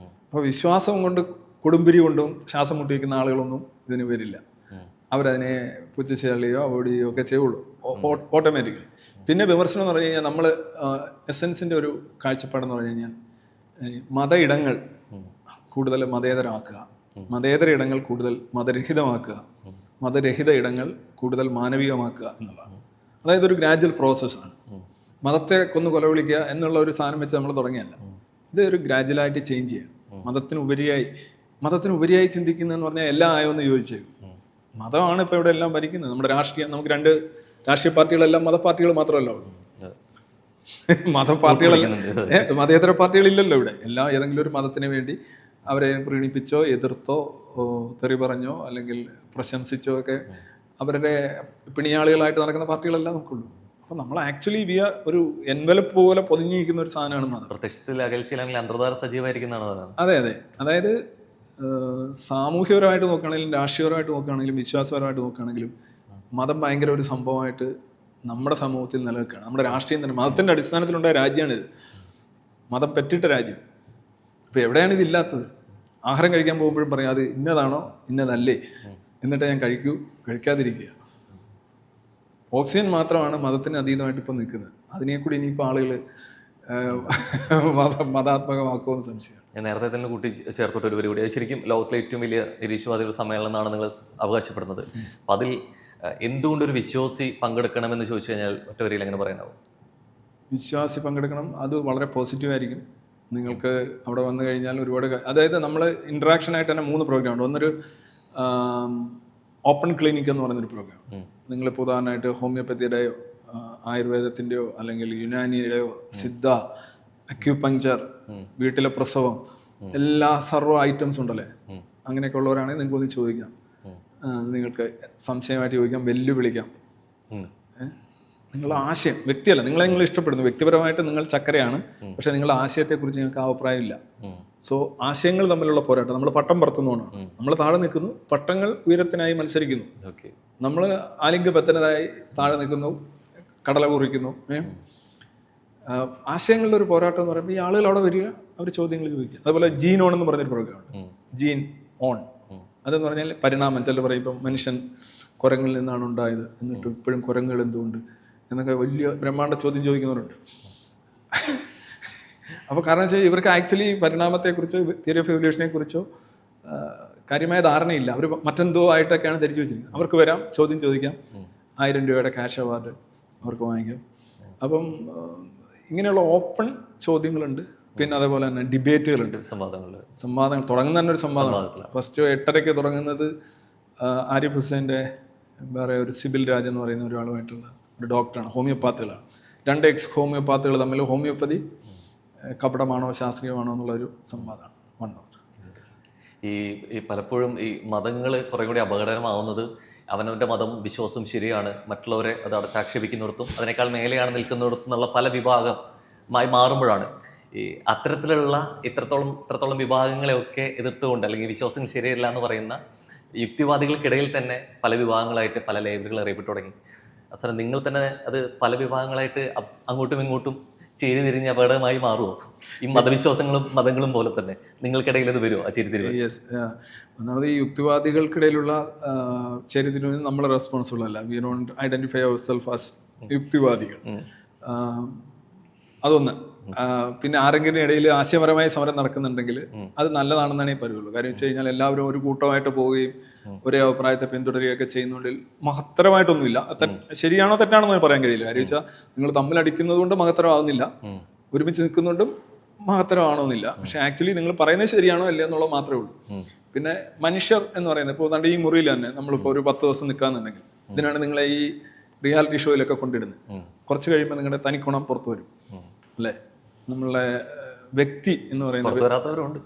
അപ്പോൾ വിശ്വാസം കൊണ്ട് കൊടുമ്പിരി കൊണ്ടും ശ്വാസം മുട്ടിവെക്കുന്ന ആളുകളൊന്നും ഇതിന് വരില്ല. അവരതിനെ പുച്ഛശാലിയോ അവോയ്ഡ് ചെയ്യുകയോ ഒക്കെ ചെയ്യുള്ളൂ ഓട്ടോമാറ്റിക്കലി. പിന്നെ വിമർശനം എന്ന് പറഞ്ഞു കഴിഞ്ഞാൽ നമ്മൾ എസൻസിൻ്റെ ഒരു കാഴ്ചപ്പാടെന്ന് പറഞ്ഞു കഴിഞ്ഞാൽ മത ഇടങ്ങൾ കൂടുതൽ മതേതരമാക്കുക, മതേതര ഇടങ്ങൾ കൂടുതൽ മതരഹിതമാക്കുക, മതരഹിത ഇടങ്ങൾ കൂടുതൽ മാനവികമാക്കുക എന്നുള്ളതാണ്. അതായത് ഒരു ഗ്രാജുവൽ പ്രോസസ്സാണ്. മതത്തെ കൊന്നു കൊലവിളിക്കുക എന്നുള്ള ഒരു സാധനം വെച്ച് നമ്മൾ തുടങ്ങിയല്ല. ഇത് ഒരു ഗ്രാജുവലായിട്ട് ചേഞ്ച് ചെയ്യാം. മതത്തിനുപരിയായി ചിന്തിക്കുന്നതെന്ന് പറഞ്ഞാൽ എല്ലാം ആയോ എന്ന് ചോദിച്ചേക്കും. മതമാണ് ഇപ്പോൾ ഇവിടെ എല്ലാം ഭരിക്കുന്നത്. നമ്മുടെ രാഷ്ട്രീയം, നമുക്ക് 2 രാഷ്ട്രീയ പാർട്ടികളെല്ലാം മതപാർട്ടികൾ മാത്രമല്ല ഉള്ളൂ. മതേതര പാർട്ടികളില്ലല്ലോ ഇവിടെ. എല്ലാം ഏതെങ്കിലും ഒരു മതത്തിന് വേണ്ടി അവരെ പ്രീണിപ്പിച്ചോ എതിർത്തോ തെറി പറഞ്ഞോ അല്ലെങ്കിൽ പ്രശംസിച്ചോ ഒക്കെ അവരുടെ പിണിയാളികളായിട്ട് നടക്കുന്ന പാർട്ടികളെല്ലാം നമുക്കുള്ളൂ. അപ്പോൾ നമ്മൾ ആക്ച്വലി ഒരു എൻവലപ്പ് പോലെ പൊതിഞ്ഞിരിക്കുന്ന ഒരു സാധനമാണ് മതം. പ്രത്യക്ഷത്തിൽ അകൽച്ചയിലാണെങ്കിൽ അന്തർധാര സജീവമായിരിക്കുന്നതാണ്. അതെ. അതായത് സാമൂഹ്യപരമായിട്ട് നോക്കുകയാണെങ്കിലും രാഷ്ട്രീയപരമായിട്ട് നോക്കുകയാണെങ്കിലും വിശ്വാസപരമായിട്ട് നോക്കുകയാണെങ്കിലും മതം ഭയങ്കര ഒരു സംഭവമായിട്ട് നമ്മുടെ സമൂഹത്തിൽ നിലനിൽക്കുകയാണ്. നമ്മുടെ രാഷ്ട്രീയം തന്നെ മതത്തിൻ്റെ അടിസ്ഥാനത്തിലുണ്ടായ രാജ്യമാണിത്. മതം പെറ്റിട്ട രാജ്യം. അപ്പോൾ എവിടെയാണ് ഇതില്ലാത്തത്? ആഹാരം കഴിക്കാൻ പോകുമ്പോഴും പറയാം അത് ഇന്നതാണോ ഇന്നതല്ലേ, എന്നിട്ട് ഞാൻ കഴിക്കാതിരിക്കുക. ഓക്സിജൻ മാത്രമാണ് മതത്തിന് അതീതമായിട്ട് ഇപ്പോൾ നിൽക്കുന്നത്. അതിനെ കൂടി ഇനിയിപ്പോൾ ആളുകൾ മതാത്മകമാക്കുമെന്ന് സംശയം. ഞാൻ നേരത്തെ തന്നെ കൂട്ടി ചേർത്തിട്ട് ഒരു പരിപാടി, ശരിക്കും ലോകത്തിലെ ഏറ്റവും വലിയ നിരീശ്വരവാദികളുടെ സമ്മേളനം എന്നാണ് നിങ്ങൾ അവകാശപ്പെടുന്നത്. അപ്പം അതിൽ എന്തുകൊണ്ടൊരു വിശ്വാസി പങ്കെടുക്കണമെന്ന് ചോദിച്ചു കഴിഞ്ഞാൽ ഒറ്റ വരിയിൽ എങ്ങനെ പറയാനാവും? വിശ്വാസി പങ്കെടുക്കണം, അത് വളരെ പോസിറ്റീവായിരിക്കും. നിങ്ങൾക്ക് അവിടെ വന്നു കഴിഞ്ഞാൽ ഒരുപാട് അതായത് നമ്മൾ ഇൻട്രാക്ഷനായിട്ട് തന്നെ 3 പ്രോഗ്രാം ഉണ്ട്. ഒന്നൊരു ഓപ്പൺ ക്ലിനിക് എന്ന് പറയുന്നൊരു പ്രോഗ്രാം. നിങ്ങളിപ്പോൾ ഉദാഹരണമായിട്ട് ഹോമിയോപ്പതിയുടെയോ ആയുർവേദത്തിൻ്റെയോ അല്ലെങ്കിൽ യുനാനിയുടെയോ സിദ്ധ, അക്യൂപങ്ചർ, വീട്ടിലെ പ്രസവം, എല്ലാ സർവ്വ ഐറ്റംസ് ഉണ്ടല്ലേ, അങ്ങനെയൊക്കെ ഉള്ളവരാണെങ്കിൽ നിങ്ങൾക്ക് ഒന്ന് ചോദിക്കാം. നിങ്ങൾക്ക് സംശയമായിട്ട് ചോദിക്കാം, വെല്ലുവിളിക്കാം. നിങ്ങളുടെ ആശയം, വ്യക്തിയല്ല, നിങ്ങൾ ഇഷ്ടപ്പെടുന്നു, വ്യക്തിപരമായിട്ട് നിങ്ങൾ ചക്കരയാണ്, പക്ഷെ നിങ്ങളുടെ ആശയത്തെക്കുറിച്ച് നിങ്ങൾക്ക് അഭിപ്രായമില്ല. സോ ആശയങ്ങൾ തമ്മിലുള്ള പോരാട്ടം. നമ്മൾ പട്ടം പറത്തുന്നതുകൊണ്ടാണ്. നമ്മൾ താഴെ നിൽക്കുന്നു, പട്ടങ്ങൾ ഉയരത്തിനായി മത്സരിക്കുന്നു. നമ്മൾ ആലിംഗബദ്ധനായി താഴെ നിൽക്കുന്നു, കടല കുറിക്കുന്നു. ആശയങ്ങളുടെ ഒരു പോരാട്ടം എന്ന് പറയുമ്പോൾ ഈ ആളുകൾ അവിടെ വരിക, അവർ ചോദ്യങ്ങൾ ചോദിക്കുക. അതുപോലെ ജീൻ ഓൺ എന്ന് പറഞ്ഞൊരു പ്രോഗ്രാമുണ്ട്. ജീൻ ഓൺ അതെന്ന് പറഞ്ഞാൽ പരിണാമം. ചിലർ പറയും ഇപ്പം മനുഷ്യൻ കുരങ്ങളിൽ നിന്നാണ് ഉണ്ടായത്, എന്നിട്ട് ഇപ്പോഴും കുരങ്ങുകൾ എന്തുകൊണ്ട് എന്നൊക്കെ വലിയ ബ്രഹ്മാണ്ഡ ചോദ്യം ചോദിക്കുന്നവരുണ്ട്. അപ്പോൾ കാരണം വെച്ചാൽ ഇവർക്ക് ആക്ച്വലി പരിണാമത്തെക്കുറിച്ചോ തിയറി ഓഫ് എവല്യൂഷനെ കുറിച്ചോ കാര്യമായ ധാരണയില്ല. അവർ മറ്റെന്തോ ആയിട്ടൊക്കെയാണ് ധരിച്ചു വെച്ചിരിക്കുന്നത്. അവർക്ക് വരാം, ചോദ്യം ചോദിക്കാം, 1000 രൂപയുടെ ക്യാഷ് അവാർഡ് അവർക്ക് വാങ്ങിക്കാം. അപ്പം ഇങ്ങനെയുള്ള ഓപ്പൺ ചോദ്യങ്ങളുണ്ട്. പിന്നെ അതേപോലെ തന്നെ ഡിബേറ്റുകളുണ്ട്, സംവാദങ്ങൾ. തുടങ്ങുന്ന തന്നെ ഒരു സംവാദമാണ്. ഫസ്റ്റ് 8:30 തുടങ്ങുന്നത് ആരിഫ് ഹുസൈൻ്റെ വേറെ ഒരു സിബിൽ രാജ് എന്ന് പറയുന്ന ഒരാളുമായിട്ടുള്ള ഒരു ഡോക്ടറാണ്, ഹോമിയോപ്പാത്തുകളാണ്. 2 എക്സ് ഹോമിയോപ്പാത്തുകൾ തമ്മിൽ ഹോമിയോപ്പതി കപടമാണോ ശാസ്ത്രീയമാണോ എന്നുള്ളൊരു സംവാദമാണ് 1 hour. ഈ പലപ്പോഴും ഈ മതങ്ങൾ കുറേ കൂടി അപകടകരമാവുന്നത് അവനവൻ്റെ മതം വിശ്വാസം ശരിയാണ്, മറ്റുള്ളവരെ അത് അടച്ചാക്ഷേപിക്കുന്നിടത്തും അതിനേക്കാൾ മേലെയാണ് നിൽക്കുന്നിടത്തും എന്നുള്ള പല വിഭാഗമായി മാറുമ്പോഴാണ്. ഈ അത്തരത്തിലുള്ള ഇത്രത്തോളം വിഭാഗങ്ങളെയൊക്കെ എതിർത്തുകൊണ്ട് അല്ലെങ്കിൽ വിശ്വാസങ്ങൾ ശരിയല്ല എന്ന് പറയുന്ന യുക്തിവാദികൾക്കിടയിൽ തന്നെ പല വിഭാഗങ്ങളായിട്ട് പല ലേബലുകൾ അറിയപ്പെട്ടു തുടങ്ങി. അവസാനം നിങ്ങൾ തന്നെ അത് പല വിഭാഗങ്ങളായിട്ട് അങ്ങോട്ടും ഇങ്ങോട്ടും ചേരി തിരിഞ്ഞ് അപകടമായി മാറുമോ? ഈ മതവിശ്വാസങ്ങളും മതങ്ങളും പോലെ തന്നെ നിങ്ങൾക്കിടയിൽ അത് വരുമോ ആ ചേരിതിരിവ്? യെസ്, ഒന്നാമത് ഈ യുക്തിവാദികൾക്കിടയിലുള്ള ചേരിതിരിവിന് നമ്മൾ റെസ്പോൺസിബിൾ അല്ല. We don't identify our self as യുക്തിവാദികൾ. അതൊന്ന്. പിന്നെ ആരെങ്കിലും ഇടയിൽ ആശയപരമായ സമരം നടക്കുന്നുണ്ടെങ്കിൽ അത് നല്ലതാണെന്നാണ് ഈ പറയുള്ളൂ. കാര്യം വെച്ച് കഴിഞ്ഞാൽ എല്ലാവരും ഒരു കൂട്ടമായിട്ട് പോവുകയും ഒരേ അഭിപ്രായത്തെ പിന്തുടരുകയൊക്കെ ചെയ്യുന്നതിൽ മഹത്തരമായിട്ടൊന്നുമില്ല. ശരിയാണോ തെറ്റാണോ എന്ന് പറയാൻ കഴിയില്ല. കാര്യം വെച്ചാൽ നിങ്ങൾ തമ്മിലടിക്കുന്നത് കൊണ്ട് മഹത്തരമാവുന്നില്ല, ഒരുമിച്ച് നിൽക്കുന്നുണ്ടും മഹത്തരമാണോന്നില്ല. പക്ഷെ ആക്ച്വലി നിങ്ങൾ പറയുന്നത് ശരിയാണോ അല്ലേ എന്നുള്ളത് മാത്രമേ ഉള്ളൂ. പിന്നെ മനുഷ്യർ എന്ന് പറയുന്നത് ഇപ്പോൾ ഈ മുറിയിൽ തന്നെ നമ്മളിപ്പോൾ ഒരു 10 ദിവസം നിൽക്കാന്നുണ്ടെങ്കിൽ ഇതിനാണ് നിങ്ങളെ ഈ റിയാലിറ്റി ഷോയിലൊക്കെ കൊണ്ടിടുന്നത്. കുറച്ച് കഴിയുമ്പോൾ നിങ്ങളുടെ തനിക്കുണം പുറത്തു വരും അല്ലേ? നമ്മളെ വ്യക്തി എന്ന് പറയുന്നത് പുറത്തു വരാത്തവരുണ്ട്.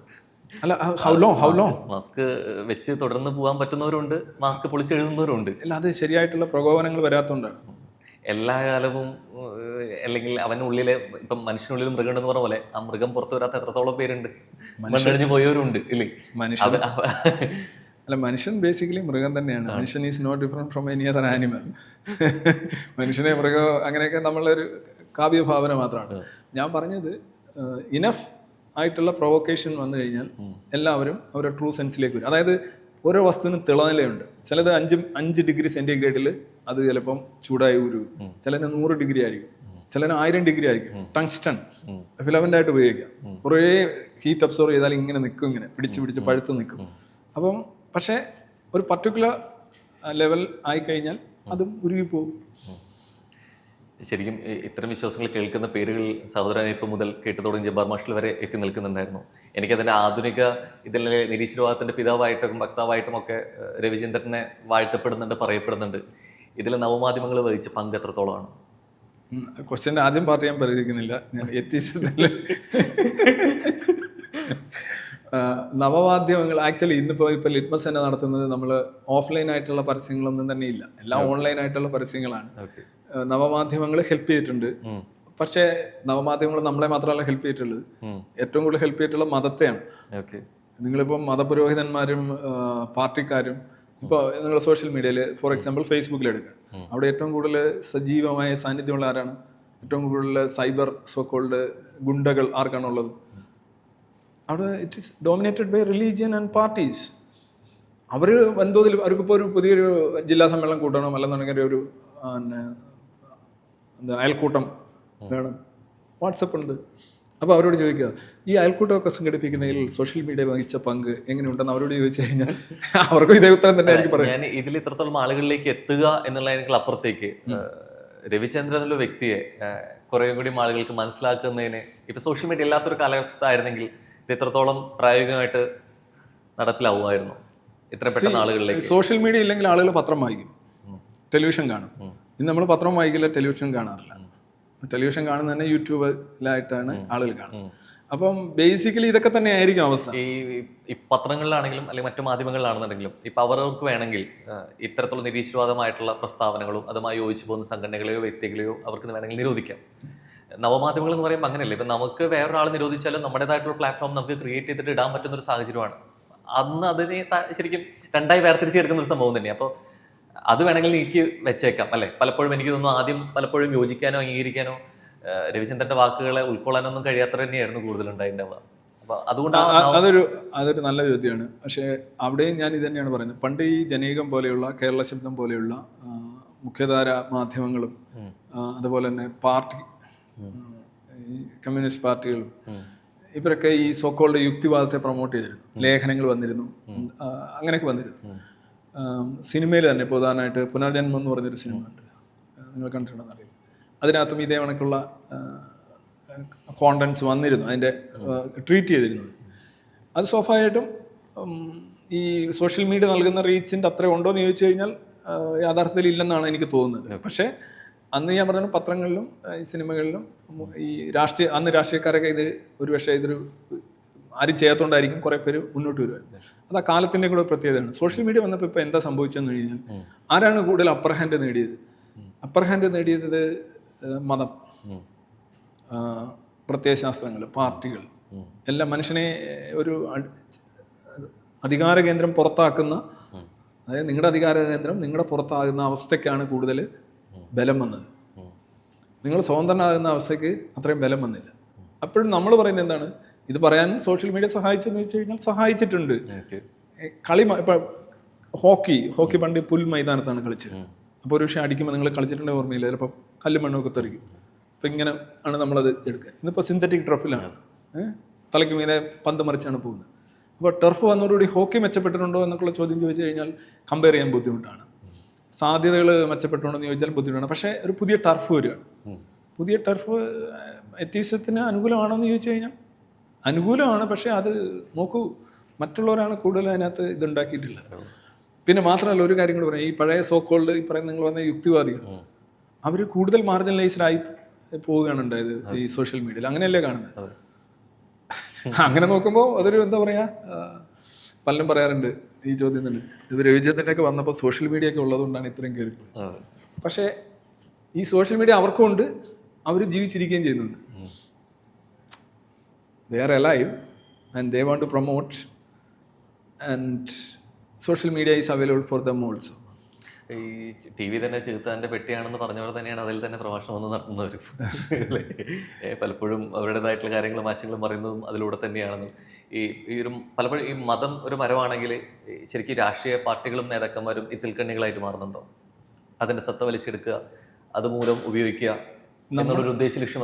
അല്ല, ഹൗ ലോങ് മാസ്ക് വെച്ച് തുടർന്ന് പോകാൻ പറ്റുന്നവരുണ്ട്, മാസ്ക് പൊളിച്ചെഴുതുന്നവരുണ്ട്. അല്ല, അത് ശരിയായിട്ടുള്ള പ്രകോപനങ്ങൾ വരാത്തതുകൊണ്ടാണ്. എല്ലാ കാലവും അല്ലെങ്കിൽ അവനുള്ളിലെ ഇപ്പം മനുഷ്യനുള്ളിൽ മൃഗം ഉണ്ടെന്ന് പറഞ്ഞ പോലെ ആ മൃഗം പുറത്തു വരാത്ത എത്രത്തോളം പേരുണ്ട്, മണ്ണടിഞ്ഞു പോയവരുണ്ട് ഇല്ലേ? മനുഷ്യൻ അല്ല, മനുഷ്യൻ ബേസിക്കലി മൃഗം തന്നെയാണ്. മനുഷ്യൻ is not different from any other animal. മനുഷ്യനെ മൃഗം അങ്ങനെയൊക്കെ നമ്മളൊരു കാവ്യഭാവന മാത്രമാണ്. ഞാൻ പറഞ്ഞത് ഇനഫ് ആയിട്ടുള്ള പ്രൊവോക്കേഷൻ വന്നു കഴിഞ്ഞാൽ എല്ലാവരും അവരുടെ ട്രൂ സെൻസിലേക്ക് വരും. അതായത് ഓരോ വസ്തുവിനും തിളനിലയുണ്ട്. ചിലത് 5 ഡിഗ്രി സെന്റിഗ്രേഡിൽ അത് ചിലപ്പം ചൂടായി ഉരുവും, ചിലതിന് 100 ഡിഗ്രി ആയിരിക്കും, ചിലതിന് 1000 ഡിഗ്രി ആയിരിക്കും. ടങ്സ്റ്റൺ ഫിലമെന്റ് ആയിട്ട് ഉപയോഗിക്കാം. കുറേ ഹീറ്റ് അബ്സോർവ് ചെയ്താൽ ഇങ്ങനെ നിൽക്കും, ഇങ്ങനെ പിടിച്ച് പഴുത്ത് നിൽക്കും. അപ്പം പക്ഷേ ഒരു പർട്ടിക്കുലർ ലെവൽ ആയിക്കഴിഞ്ഞാൽ അതും ഉരുകിപ്പോകും. ശരിക്കും ഇത്തരം വിശ്വാസങ്ങൾ കേൾക്കുന്ന പേരുകൾ സഹോദരൻ ഇപ്പം മുതൽ കേട്ടു തുടങ്ങിയ ജബ്ബാർ മാഷിൽ വരെ എത്തി നിൽക്കുന്നുണ്ടായിരുന്നു. എനിക്കതിൻ്റെ ആധുനിക ഇതിലെ നിരീശ്വരവാദത്തിൻ്റെ പിതാവായിട്ടും ഭക്താവായിട്ടും ഒക്കെ രവിചന്ദ്രനെ വാഴ്ത്തപ്പെടുന്നുണ്ട്, പറയപ്പെടുന്നുണ്ട്. ഇതിൽ നവമാധ്യമങ്ങൾ വഹിച്ച പങ്ക് എത്രത്തോളമാണ്? ക്വസ്റ്റ്യൻ്റെ ആദ്യം പാർട്ട് ഞാൻ പരിഹരിക്കുന്നില്ല. ഞാൻ എത്തിച്ചതിൽ നവമാധ്യമങ്ങൾ ആക്ച്വലി ഇന്നിപ്പോൾ ലിറ്റ്മസ് തന്നെ നടത്തുന്നത് നമ്മൾ ഓഫ്ലൈൻ ആയിട്ടുള്ള പരസ്യങ്ങളൊന്നും തന്നെ ഇല്ല, എല്ലാം ഓൺലൈൻ ആയിട്ടുള്ള പരസ്യങ്ങളാണ്. നവമാധ്യമങ്ങൾ ഹെൽപ്പ് ചെയ്തിട്ടുണ്ട്. പക്ഷേ നവമാധ്യമങ്ങൾ നമ്മളെ മാത്രമല്ല ഹെൽപ്പ് ചെയ്തിട്ടുള്ളത്, ഏറ്റവും കൂടുതൽ ഹെൽപ്പ് ചെയ്തിട്ടുള്ള മതത്തെയാണ്. നിങ്ങളിപ്പം മതപുരോഹിതന്മാരും പാർട്ടിക്കാരും ഇപ്പോൾ നിങ്ങൾ സോഷ്യൽ മീഡിയയിൽ ഫോർ എക്സാമ്പിൾ ഫേസ്ബുക്കിൽ എടുക്കുക, അവിടെ ഏറ്റവും കൂടുതൽ സജീവമായ സാന്നിധ്യമുള്ള ആരാണ്? ഏറ്റവും കൂടുതൽ സൈബർ സോക്കോൾഡ് ഗുണ്ടകൾ ആർക്കാണുള്ളത്? അവിടെ it is dominated by religion and parties. അവർ വൻതോതിൽ അവർക്കിപ്പോൾ ഒരു പുതിയൊരു ജില്ലാ സമ്മേളനം കൂട്ടണം, അല്ലെന്നുണ്ടെങ്കിൽ ഒരു അയൽക്കൂട്ടം വേണം, വാട്സപ്പ് ഉണ്ട്. അപ്പോൾ അവരോട് ചോദിക്കുക, ഈ അയൽക്കൂട്ടമൊക്കെ സംഘടിപ്പിക്കുന്നതിൽ സോഷ്യൽ മീഡിയ വഹിച്ച പങ്ക് എങ്ങനെയുണ്ടെന്ന് അവരോട് ചോദിച്ചു കഴിഞ്ഞാൽ അവർക്കും ഇതേ ഉത്തരം തന്നെ ആയിരിക്കും പറയാം. ഞാൻ ഇതിൽ ഇത്രത്തോളം ആളുകളിലേക്ക് എത്തുക എന്നുള്ളതിനേക്കാൾ അപ്പുറത്തേക്ക് രവിചന്ദ്രൻ എന്നുള്ള വ്യക്തിയെ കുറേ കൂടി ആളുകൾക്ക് മനസ്സിലാക്കുന്നതിന് ഇപ്പൊ സോഷ്യൽ മീഡിയ ഇല്ലാത്തൊരു കാലഘട്ടമായിരുന്നെങ്കിൽ ഇത് എത്രത്തോളം പ്രായോഗികമായിട്ട് നടപ്പിലാവുമായിരുന്നു ഇത്ര പെട്ടെന്ന് ആളുകളിലേക്ക്? സോഷ്യൽ മീഡിയ ഇല്ലെങ്കിൽ ആളുകൾ പത്രം വായിക്കും, ടെലിവിഷൻ കാണും. ഇന്ന് നമ്മൾ പത്രം വായിക്കില്ല, ടെലിവിഷൻ കാണാറില്ല. ടെലിവിഷൻ കാണുന്ന തന്നെ യൂട്യൂബിലായിട്ടാണ് ആളുകൾ കാണുന്നത്. അപ്പം ബേസിക്കലി ഇതൊക്കെ തന്നെ ആയിരിക്കും അവസ്ഥ. ഈ പത്രങ്ങളിലാണെങ്കിലും അല്ലെങ്കിൽ മറ്റു മാധ്യമങ്ങളിലാണെന്നുണ്ടെങ്കിലും ഇപ്പൊ അവർക്ക് വേണമെങ്കിൽ ഇത്തരത്തിലുള്ള നിരീശ്വരവാദമായിട്ടുള്ള പ്രസ്താവനകളും അതുമായി യോജിച്ചു പോകുന്ന സംഘടനകളെയോ വ്യക്തികളെയോ അവർക്ക് വേണമെങ്കിൽ നിരോധിക്കാം. നവമാധ്യമങ്ങൾ എന്ന് പറയുമ്പോൾ അങ്ങനെയല്ലേ, ഇപ്പം നമുക്ക് വേറൊരാൾ നിരോധിച്ചാലും നമ്മുടേതായിട്ടുള്ള പ്ലാറ്റ്ഫോം നമുക്ക് ക്രിയേറ്റ് ചെയ്തിട്ട് ഇടാൻ പറ്റുന്ന ഒരു സാഹചര്യമാണ്. അന്ന് അതിനെ ശരിക്കും രണ്ടായി വേർതിരിച്ചെടുക്കുന്ന ഒരു സംഭവം തന്നെയാണ്. അപ്പോൾ അത് വേണമെങ്കിൽ നീക്കി വെച്ചേക്കാം അല്ലേ? പലപ്പോഴും എനിക്ക് തോന്നുന്നു ആദ്യം പലപ്പോഴും യോജിക്കാനോ അംഗീകരിക്കാനോ രവിചന്ദ്രന്റെ വാക്കുകളെ ഉൾക്കൊള്ളാനൊന്നും കഴിയാത്ത തന്നെയായിരുന്നു കൂടുതലുണ്ടായിട്ടുണ്ടാവുക. അപ്പോൾ അതുകൊണ്ടാണ് അതൊരു നല്ല ചോദ്യമാണ്. പക്ഷേ അവിടെയും ഞാൻ ഇത് തന്നെയാണ് പറയുന്നത്. പണ്ട് ഈ ജനീകം പോലെയുള്ള കേരള ശബ്ദം പോലെയുള്ള മുഖ്യധാര മാധ്യമങ്ങളും അതുപോലെ തന്നെ പാർട്ടി കമ്മ്യൂണിസ്റ്റ് പാർട്ടികളും ഇവരൊക്കെ ഈ സോക്കോൾഡ് യുക്തിവാദത്തെ പ്രൊമോട്ട് ചെയ്തിരുന്നു. ലേഖനങ്ങൾ വന്നിരുന്നു, അങ്ങനെയൊക്കെ വന്നിരുന്നു. സിനിമയിൽ തന്നെ ഇപ്പോൾ ഉദാഹരണമായിട്ട് പുനർജന്മം എന്ന് പറഞ്ഞൊരു സിനിമ ഉണ്ട്, നിങ്ങൾ കണ്ടിട്ടുണ്ടെന്ന് അറിയില്ല. അതിനകത്തും ഇതേ കണക്കുള്ള കോണ്ടന്റ്സ് വന്നിരുന്നു, അതിൻ്റെ ട്രീറ്റ് ചെയ്തിരുന്നത്. അത് സ്വാഭാവികമായിട്ടും ഈ സോഷ്യൽ മീഡിയ നൽകുന്ന റീച്ചിൻ്റെ അത്ര ഉണ്ടോ എന്ന് ചോദിച്ചു കഴിഞ്ഞാൽ യാഥാർത്ഥ്യത്തിൽ ഇല്ലെന്നാണ് എനിക്ക് തോന്നുന്നത്. പക്ഷേ അന്ന് ഞാൻ പറഞ്ഞ പത്രങ്ങളിലും ഈ സിനിമകളിലും ഈ അന്ന് രാഷ്ട്രീയക്കാരൊക്കെ ഇത് ഒരുപക്ഷെ ഇതൊരു ആരും ചെയ്യാത്തതുകൊണ്ടായിരിക്കും കുറേ പേര് മുന്നോട്ട് വരുമായിരുന്നു. അത് ആ കാലത്തിൻ്റെ കൂടെ പ്രത്യേകതയാണ്. സോഷ്യൽ മീഡിയ വന്നപ്പോൾ ഇപ്പോൾ എന്താ സംഭവിച്ചതെന്ന് കഴിഞ്ഞാൽ ആരാണ് കൂടുതൽ അപ്പർ ഹാൻഡ് നേടിയത്? അപ്പർ ഹാൻഡ് നേടിയത് മതം, പ്രത്യയശാസ്ത്രങ്ങൾ, പാർട്ടികൾ എല്ലാം മനുഷ്യനെ ഒരു അധികാര കേന്ദ്രം പുറത്താക്കുന്ന, അതായത് നിങ്ങളുടെ അധികാര കേന്ദ്രം നിങ്ങളുടെ പുറത്താകുന്ന അവസ്ഥയ്ക്കാണ് കൂടുതൽ ബലം വന്നത്. നിങ്ങൾ സ്വതന്ത്രനാകുന്ന അവസ്ഥയ്ക്ക് അത്രയും ബലം വന്നില്ല. അപ്പോഴും നമ്മൾ പറയുന്നത് എന്താണ്, ഇത് പറയാൻ സോഷ്യൽ മീഡിയ സഹായിച്ചെന്ന് വെച്ച് കഴിഞ്ഞാൽ സഹായിച്ചിട്ടുണ്ട്. കളി ഇപ്പം ഹോക്കി പണ്ട് പുൽ മൈതാനത്താണ് കളിച്ചത്. അപ്പോൾ ഒരു വിഷയം അടിക്കുമ്പോൾ നിങ്ങൾ കളിച്ചിട്ടുണ്ടെങ്കിൽ ഓർമ്മയില്ല, ചിലപ്പോൾ കല്ലും മണ്ണൊക്കെ തെറിക്കും. അപ്പം ഇങ്ങനെ ആണ് നമ്മളത് എടുക്കുക. ഇന്നിപ്പോൾ സിന്തറ്റിക് ടർഫിലാണ്, തലയ്ക്ക് മീതെ പന്ത് മറിച്ചാണ് പോകുന്നത്. അപ്പോൾ ടർഫ് വന്നതോടുകൂടി ഹോക്കി മെച്ചപ്പെട്ടിട്ടുണ്ടോ എന്നൊക്കെയുള്ള ചോദ്യം ചോദിച്ചു കഴിഞ്ഞാൽ കമ്പയർ ചെയ്യാൻ ബുദ്ധിമുട്ടാണ്. സാധ്യതകൾ മെച്ചപ്പെട്ടുണ്ടോ എന്ന് ചോദിച്ചാൽ ബുദ്ധിമുട്ടാണ്. പക്ഷേ ഒരു പുതിയ ടർഫ് വരികയാണ്. പുതിയ ടർഫ് എത്തീസത്തിന് അനുകൂലമാണോ എന്ന് ചോദിച്ചു കഴിഞ്ഞാൽ അനുകൂലമാണ്. പക്ഷേ അത് നോക്കൂ, മറ്റുള്ളവരാണ് കൂടുതൽ അതിനകത്ത് ഇതുണ്ടാക്കിയിട്ടുള്ളത്. പിന്നെ മാത്രമല്ല ഒരു കാര്യം കൂടെ പറയാം, ഈ പഴയ സോക്കോൾഡ് ഈ പറയുന്ന നിങ്ങൾ പറഞ്ഞ യുക്തിവാദികൾ, അവർ കൂടുതൽ മാർജിനലൈസ്ഡ് ആയി പോവുകയാണ് ഉണ്ടായത് ഈ സോഷ്യൽ മീഡിയയിൽ. അങ്ങനെയല്ലേ കാണുന്നത്? അങ്ങനെ നോക്കുമ്പോൾ അതൊരു എന്താ പറയുക, പലരും പറയാറുണ്ട് ഈ ചോദ്യം തന്നെ, ഇത് രവിചന്ദ്രനൊക്കെ വന്നപ്പോൾ സോഷ്യൽ മീഡിയ ഒക്കെ ഉള്ളതുകൊണ്ടാണ് ഇത്രയും കയറിപ്പോയത്. പക്ഷേ ഈ സോഷ്യൽ മീഡിയ അവർക്കും ഉണ്ട്, അവർ ജീവിച്ചിരിക്കുകയും ചെയ്യുന്നുണ്ട്. They are alive and they want to promote, and social media is available for them also. ഈ ടി വി തന്നെ ചെറുത്താൻ്റെ പെട്ടിയാണെന്ന് പറഞ്ഞവർ തന്നെയാണ് അതിൽ തന്നെ പ്രഭാഷണം ഒന്ന് നടത്തുന്നവർ. പലപ്പോഴും അവരുടേതായിട്ടുള്ള കാര്യങ്ങളും ആശയങ്ങളും പറയുന്നതും അതിലൂടെ തന്നെയാണെന്നും ഈ ഒരു പലപ്പോഴും ഈ മതം ഒരു മരമാണെങ്കിൽ ശരിക്കും രാഷ്ട്രീയ പാർട്ടികളും നേതാക്കന്മാരും ഇത്തിൽക്കണ്ണികളായിട്ട് മാറുന്നുണ്ടോ? അതിൻ്റെ സത്ത വലിച്ചെടുക്കുക, അതുമൂലം ഉപയോഗിക്കുക എന്നുള്ളൊരു ഉദ്ദേശ ലക്ഷ്യം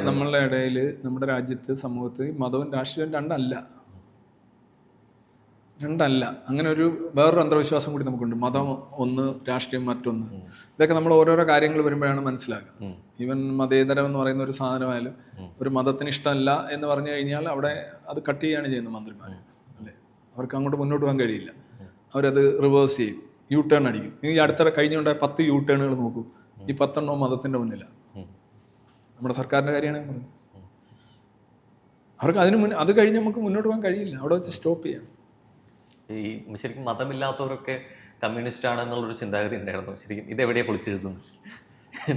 നമ്മളുടെ ഇടയിൽ, നമ്മുടെ രാജ്യത്ത്, സമൂഹത്ത് മതവും രാഷ്ട്രീയവും രണ്ടല്ല. അങ്ങനെ ഒരു വേറൊരു അന്ധവിശ്വാസം കൂടി നമുക്കുണ്ട്. മതം ഒന്ന്, രാഷ്ട്രീയം മറ്റൊന്ന്. ഇതൊക്കെ നമ്മൾ ഓരോരോ കാര്യങ്ങൾ വരുമ്പോഴാണ് മനസ്സിലാക്കുക. ഈവൻ മതേതരം എന്ന് പറയുന്ന ഒരു സാധനമായാലും ഒരു മതത്തിന് ഇഷ്ടമല്ല എന്ന് പറഞ്ഞു കഴിഞ്ഞാൽ അവിടെ അത് കട്ട് ചെയ്യുകയാണ് ചെയ്യുന്നത് മന്ത്രിമാർ, അല്ലേ? അവർക്ക് അങ്ങോട്ട് മുന്നോട്ട് പോകാൻ കഴിയില്ല. അവരത് റിവേഴ്സ് ചെയ്യും, യു ടേൺ അടിക്കും. ഈ അടുത്ത കഴിഞ്ഞുണ്ടായ 10 യു ടേണുകൾ നോക്കൂ. ഈ 10 എണ്ണവും മതത്തിൻ്റെ മുന്നിലാണ്. നമ്മുടെ സർക്കാരിൻ്റെ കാര്യമാണ് പറയുന്നത്. അവർക്ക് അത് കഴിഞ്ഞ് നമുക്ക് മുന്നോട്ട് പോകാൻ കഴിയില്ല, അവിടെ വെച്ച് സ്റ്റോപ്പ് ചെയ്യാം. ഈ ശരിക്കും മതമില്ലാത്തവരൊക്കെ കമ്മ്യൂണിസ്റ്റ് ആണ് എന്നുള്ളൊരു ചിന്താഗതി ഉണ്ടായിരുന്നു. ശരിക്കും ഇതെവിടെയാണ് പൊളിച്ചെഴുതുന്നത്?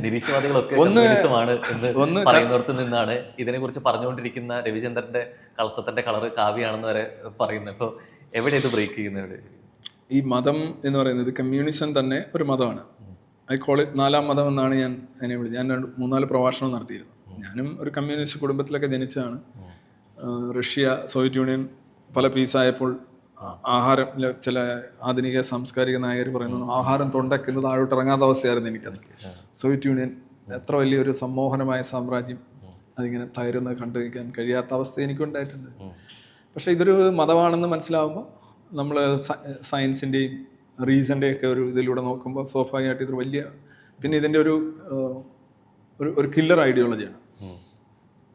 നിരീശ്വരവാദികളൊക്കെ കമ്മ്യൂണിസമാണ് എന്ന് പറയുന്നിടത്ത് നിന്നാണ് ഇതിനെക്കുറിച്ച് പറഞ്ഞുകൊണ്ടിരിക്കുന്ന രവിചന്ദ്രന്റെ കളസത്തിന്റെ കളറ് കാവ്യാണെന്ന് വരെ പറയുന്നത്. ഇപ്പോൾ എവിടെ ഇത് ബ്രേക്ക് ചെയ്യുന്നത്? ഈ മതം എന്ന് പറയുന്നത് കമ്മ്യൂണിസം തന്നെ ഒരു മതമാണ്. ഐ കോൾ ഇറ്റ് 4ാം മതം എന്നാണ് ഞാൻ അതിനെ വിളിച്ചത്. ഞാൻ 3-4 പ്രഭാഷണം നടത്തിയിരുന്നു. ഞാനും ഒരു കമ്മ്യൂണിസ്റ്റ് കുടുംബത്തിലൊക്കെ ജനിച്ചതാണ്. റഷ്യ, സോവിയറ്റ് യൂണിയൻ പല പീസായപ്പോൾ ആഹാരം, ചില ആധുനിക സാംസ്കാരിക നായകർ പറയുന്നു ആഹാരം തൊണ്ടയ്ക്കുന്നത് താഴോട്ട് ഇറങ്ങാത്ത അവസ്ഥയായിരുന്നു എനിക്കത്. സോവിയറ്റ് യൂണിയൻ എത്ര വലിയൊരു സമ്മോഹനമായ സാമ്രാജ്യം, അതിങ്ങനെ തകരുന്നത് കണ്ടു നിൽക്കാൻ കഴിയാത്ത അവസ്ഥ എനിക്കുണ്ടായിട്ടുണ്ട്. പക്ഷേ ഇതൊരു മതമാണെന്ന് മനസ്സിലാവുമ്പോൾ നമ്മൾ സയൻസിൻ്റെയും റീസൻ്റെയും ഒക്കെ ഒരു ഇതിലൂടെ നോക്കുമ്പോൾ സ്വാഭാവികമായിട്ട് ഇതൊരു വലിയ, പിന്നെ ഇതിൻ്റെ ഒരു കില്ലർ ഐഡിയോളജിയാണ്.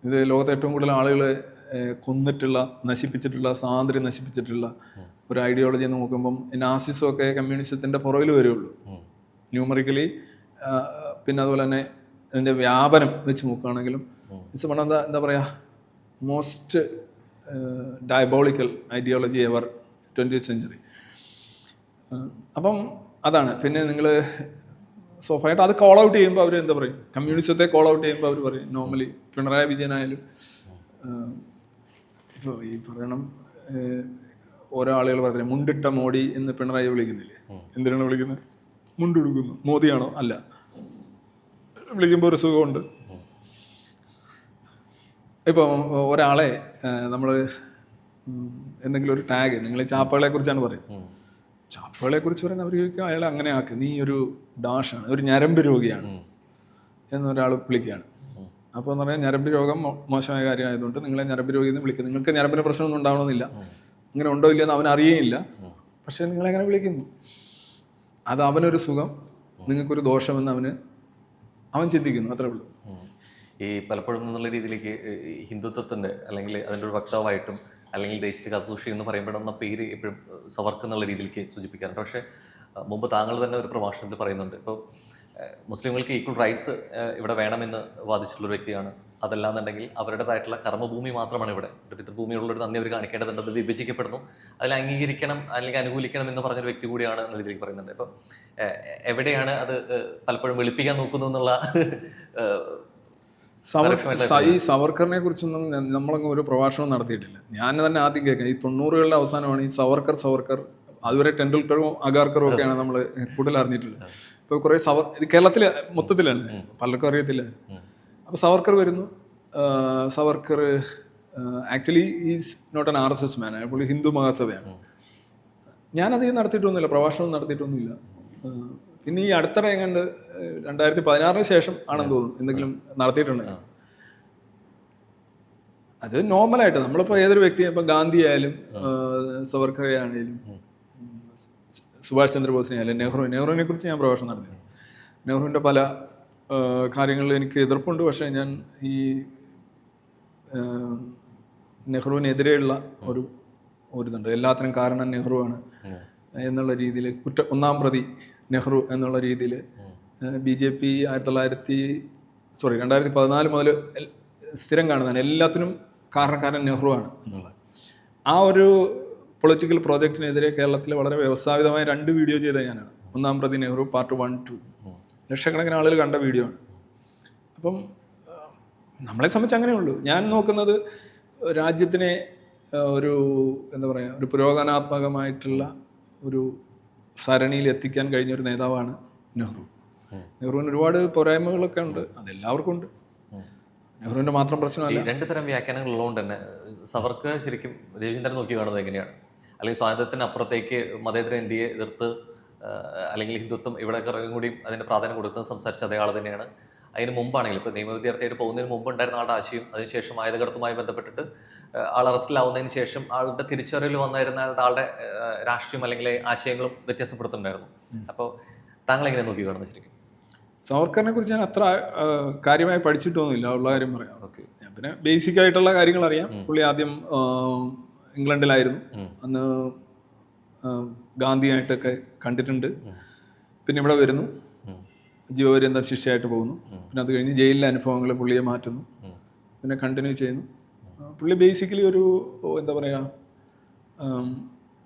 ഇത് ലോകത്തെ ഏറ്റവും കൂടുതൽ ആളുകൾ കൊന്നിട്ടുള്ള, നശിപ്പിച്ചിട്ടുള്ള, സ്വാതന്ത്ര്യം നശിപ്പിച്ചിട്ടുള്ള ഒരു ഐഡിയോളജി എന്ന് നോക്കുമ്പം നാസിസം ഒക്കെ കമ്മ്യൂണിസത്തിൻ്റെ പുറകിൽ വരുള്ളൂ ന്യൂമറിക്കലി. പിന്നെ അതുപോലെ തന്നെ അതിൻ്റെ വ്യാപനം വെച്ച് നോക്കുകയാണെങ്കിലും ഇറ്റ്സ് വൺ ഓഫ് ദ എന്താ പറയുക most diabolical ideology ever 20th century. അപ്പം അതാണ്. പിന്നെ നിങ്ങൾ സ്വാഭാവികമായിട്ട് അത് കോൾ ഔട്ട് ചെയ്യുമ്പോൾ അവർ എന്താ പറയും, കമ്മ്യൂണിസത്തെ കോൾ ഔട്ട് ചെയ്യുമ്പോൾ അവർ പറയും, നോർമലി പിണറായി വിജയനായാലും ഇപ്പോൾ ഈ പറയണം ഓരോ ആളുകൾ പറയുന്നത് മുണ്ടിട്ട മോഡി എന്ന് പിണറായി വിളിക്കുന്നില്ലേ? എന്തിനാണ് വിളിക്കുന്നത്? മുണ്ടെടുക്കുന്നു. മോദിയാണോ? അല്ല. വിളിക്കുമ്പോൾ ഒരു സുഖമുണ്ട്. ഇപ്പോൾ ഒരാളെ നമ്മൾ എന്തെങ്കിലും ഒരു ടാഗ്, നിങ്ങൾ ചാപ്പകളെ കുറിച്ചാണ് പറയുന്നത്, ചാപ്പകളെ കുറിച്ച് പറയുന്നത് അവർ ചോദിക്കുക അയാളെ അങ്ങനെ ആക്ക്, നീ ഒരു ഡാഷാണ്, ഒരു ഞരമ്പ് രോഗിയാണ് എന്നൊരാൾ വിളിക്കുകയാണ്. അപ്പോൾ എന്ന് പറഞ്ഞാൽ ഞരമ്പ് രോഗം മോശമായ കാര്യമായതുകൊണ്ട് നിങ്ങളെ ഞരമ്പ് രോഗി എന്ന് വിളിക്കുന്നു. നിങ്ങൾക്ക് ഞരമ്പിന് പ്രശ്നമൊന്നും ഉണ്ടാവണമെന്നില്ല, അങ്ങനെ ഉണ്ടോ ഇല്ലയെന്ന് അവൻ അറിയുകയില്ല, പക്ഷെ നിങ്ങളെങ്ങനെ വിളിക്കുന്നു. അത് അവനൊരു സുഖം, നിങ്ങൾക്കൊരു ദോഷമെന്ന് അവൻ ചിന്തിക്കുന്നു, അത്രേ ഉള്ളൂ. ഈ പലപ്പോഴും എന്നുള്ള രീതിയിലേക്ക് ഹിന്ദുത്വത്തിൻ്റെ അല്ലെങ്കിൽ അതിൻ്റെ ഒരു വക്താവായിട്ടും അല്ലെങ്കിൽ ദേശീയ കാത്തുസൂക്ഷി എന്ന് പറയപ്പെടുന്ന പേര് എപ്പോഴും സവർക്ക് എന്നുള്ള രീതിയിലേക്ക് സൂചിപ്പിക്കാറുണ്ട്. പക്ഷേ മുമ്പ് താങ്കൾ തന്നെ ഒരു പ്രഭാഷണത്തിൽ പറയുന്നുണ്ട്, ഇപ്പോൾ മുസ്ലിങ്ങൾക്ക് ഈക്വൽ റൈറ്റ്സ് ഇവിടെ വേണമെന്ന് വാദിച്ചിട്ടുള്ളൊരു വ്യക്തിയാണ്. അതല്ലാന്നുണ്ടെങ്കിൽ അവരുടേതായിട്ടുള്ള കർമ്മഭൂമി മാത്രമാണ് ഇവിടെ, ഒരു പിതൃഭൂമിയുള്ളൊരു നന്ദി അവർ കാണിക്കേണ്ടതുണ്ട്, അത് വിഭജിക്കപ്പെടുന്നു, അതിൽ അംഗീകരിക്കണം അല്ലെങ്കിൽ അനുകൂലിക്കണം എന്ന് പറഞ്ഞൊരു വ്യക്തി കൂടിയാണ് എന്ന രീതിയിലേക്ക് പറയുന്നുണ്ട്. ഇപ്പം എവിടെയാണ് അത് പലപ്പോഴും വെളുപ്പിക്കാൻ നോക്കുന്നു എന്നുള്ള ഈ സവർക്കറിനെ കുറിച്ചൊന്നും നമ്മളങ്ങ് ഒരു പ്രഭാഷണം നടത്തിയിട്ടില്ല. ഞാൻ തന്നെ ആദ്യം കേൾക്കാം, ഈ 90കളുടെ അവസാനമാണ് ഈ സവർക്കർ അതുവരെ ടെണ്ടുൽക്കറും അഗാർക്കറും ഒക്കെയാണ് നമ്മൾ കൂടുതൽ അറിഞ്ഞിട്ടുള്ളത്. ഇപ്പോൾ കുറേ കേരളത്തിൽ മൊത്തത്തിലാണ്, പലർക്കും അറിയത്തില്ല. അപ്പോൾ സവർക്കർ വരുന്നു. Savarkar actually is not an RSS man, പുള്ളി ഹിന്ദു മഹാസഭയാണ്. ഞാനധികം നടത്തിയിട്ടൊന്നുമില്ല, പ്രഭാഷണം നടത്തിയിട്ടൊന്നുമില്ല. പിന്നെ ഈ അടുത്തിടെ എങ്ങാണ്ട് 2016 ശേഷം ആണെന്ന് തോന്നുന്നു എന്തെങ്കിലും നടത്തിയിട്ടുണ്ട്. അത് നോർമലായിട്ട് നമ്മളിപ്പോൾ ഏതൊരു വ്യക്തിയും, ഇപ്പം ഗാന്ധി ആയാലും സവർക്കറെ ആണെങ്കിലും സുഭാഷ് ചന്ദ്രബോസിനെ ആയാലും നെഹ്റുവിനെ കുറിച്ച് ഞാൻ പ്രഭാഷണം നടത്തി. നെഹ്റുവിൻ്റെ പല കാര്യങ്ങളിൽ എനിക്ക് എതിർപ്പുണ്ട്. പക്ഷേ ഞാൻ ഈ നെഹ്റുവിനെതിരെയുള്ള ഒരിതുണ്ട്, എല്ലാത്തിനും കാരണം നെഹ്റുവാണ് എന്നുള്ള രീതിയിൽ, ഒന്നാം പ്രതി നെഹ്റു എന്നുള്ള രീതിയിൽ BJP 2014 മുതൽ സ്ഥിരം കാണുന്നതാണ്. എല്ലാത്തിനും കാരണക്കാരൻ നെഹ്റുവാണ് എന്നുള്ളത്. ആ ഒരു പൊളിറ്റിക്കൽ പ്രോജക്റ്റിനെതിരെ കേരളത്തിൽ വളരെ വ്യവസ്ഥാപിതമായ 2 വീഡിയോ ചെയ്ത ഞാനാണ്. 1-ാം പ്രതി നെഹ്റു പാർട്ട് 1, 2. ലക്ഷക്കണക്കിന് ആളുകൾ കണ്ട വീഡിയോ ആണ്. അപ്പം നമ്മളെ സംബന്ധിച്ച് അങ്ങനെയുള്ളൂ. ഞാൻ നോക്കുന്നത് രാജ്യത്തിനെ ഒരു എന്താ പറയുക, ഒരു പുരോഗമനാത്മകമായിട്ടുള്ള ഒരു സരണിയിൽ എത്തിക്കാൻ കഴിഞ്ഞൊരു നേതാവാണ് നെഹ്റു. നെഹ്റുവിന് ഒരുപാട് പോരായ്മകളൊക്കെ ഉണ്ട്, അതെല്ലാവർക്കും ഉണ്ട്. നെഹ്റുവിൻ്റെ മാത്രം പ്രശ്നമല്ല. 2 തരം വ്യാഖ്യാനങ്ങൾ ഉള്ളതുകൊണ്ട് തന്നെ സവർക്ക് ശരിക്കും രവിചന്ദ്രൻ നോക്കി കാണുന്നത് എങ്ങനെയാണ്? അല്ലെങ്കിൽ സ്വാതന്ത്ര്യത്തിന് അപ്പുറത്തേക്ക് മതേതര ഇന്ത്യയെ എതിർത്ത് അല്ലെങ്കിൽ ഹിന്ദുത്വം ഇവിടെ കൂടി അതിന് പ്രാധാന്യം കൊടുക്കുന്നത് സംസാരിച്ച അതേ ആൾ തന്നെയാണ്. അതിന് മുമ്പാണെങ്കിൽ ഇപ്പോൾ നിയമ വിദ്യാർത്ഥിയായിട്ട് പോകുന്നതിന് മുമ്പ് ഉണ്ടായിരുന്ന ആളുടെ ആശയം, അതിനുശേഷം ആയുധകടത്തുമായി ബന്ധപ്പെട്ടിട്ട് ആൾ അറസ്റ്റിലാവുന്നതിന് ശേഷം ആളുടെ തിരിച്ചറിവിൽ വന്നിരുന്ന ആളുടെ രാഷ്ട്രീയം അല്ലെങ്കിൽ ആശയങ്ങളും വ്യത്യാസപ്പെടുത്തുന്നുണ്ടായിരുന്നു. അപ്പോൾ താങ്കൾ എങ്ങനെ നോക്കി കാണുന്നത് ശരിക്കും? സവർക്കറിനെ കുറിച്ച് ഞാൻ അത്ര കാര്യമായി പഠിച്ചിട്ടൊന്നുമില്ല, ഉള്ള കാര്യം പറയാം. ഓക്കെ, ഞാൻ പിന്നെ ബേസിക് ആയിട്ടുള്ള കാര്യങ്ങൾ അറിയാം. പുള്ളി ആദ്യം ഇംഗ്ലണ്ടിലായിരുന്നു, അന്ന് ഗാന്ധിയായിട്ടൊക്കെ കണ്ടിട്ടുണ്ട്. പിന്നെ ഇവിടെ വരുന്നു, ജീവപര്യന്തം ശിക്ഷയായിട്ട് പോകുന്നു. പിന്നെ അത് കഴിഞ്ഞ് ജയിലിലെ അനുഭവങ്ങൾ പുള്ളിയെ മാറ്റുന്നു, പിന്നെ കണ്ടിന്യൂ ചെയ്യുന്നു. പുള്ളി ബേസിക്കലി ഒരു എന്താ പറയുക,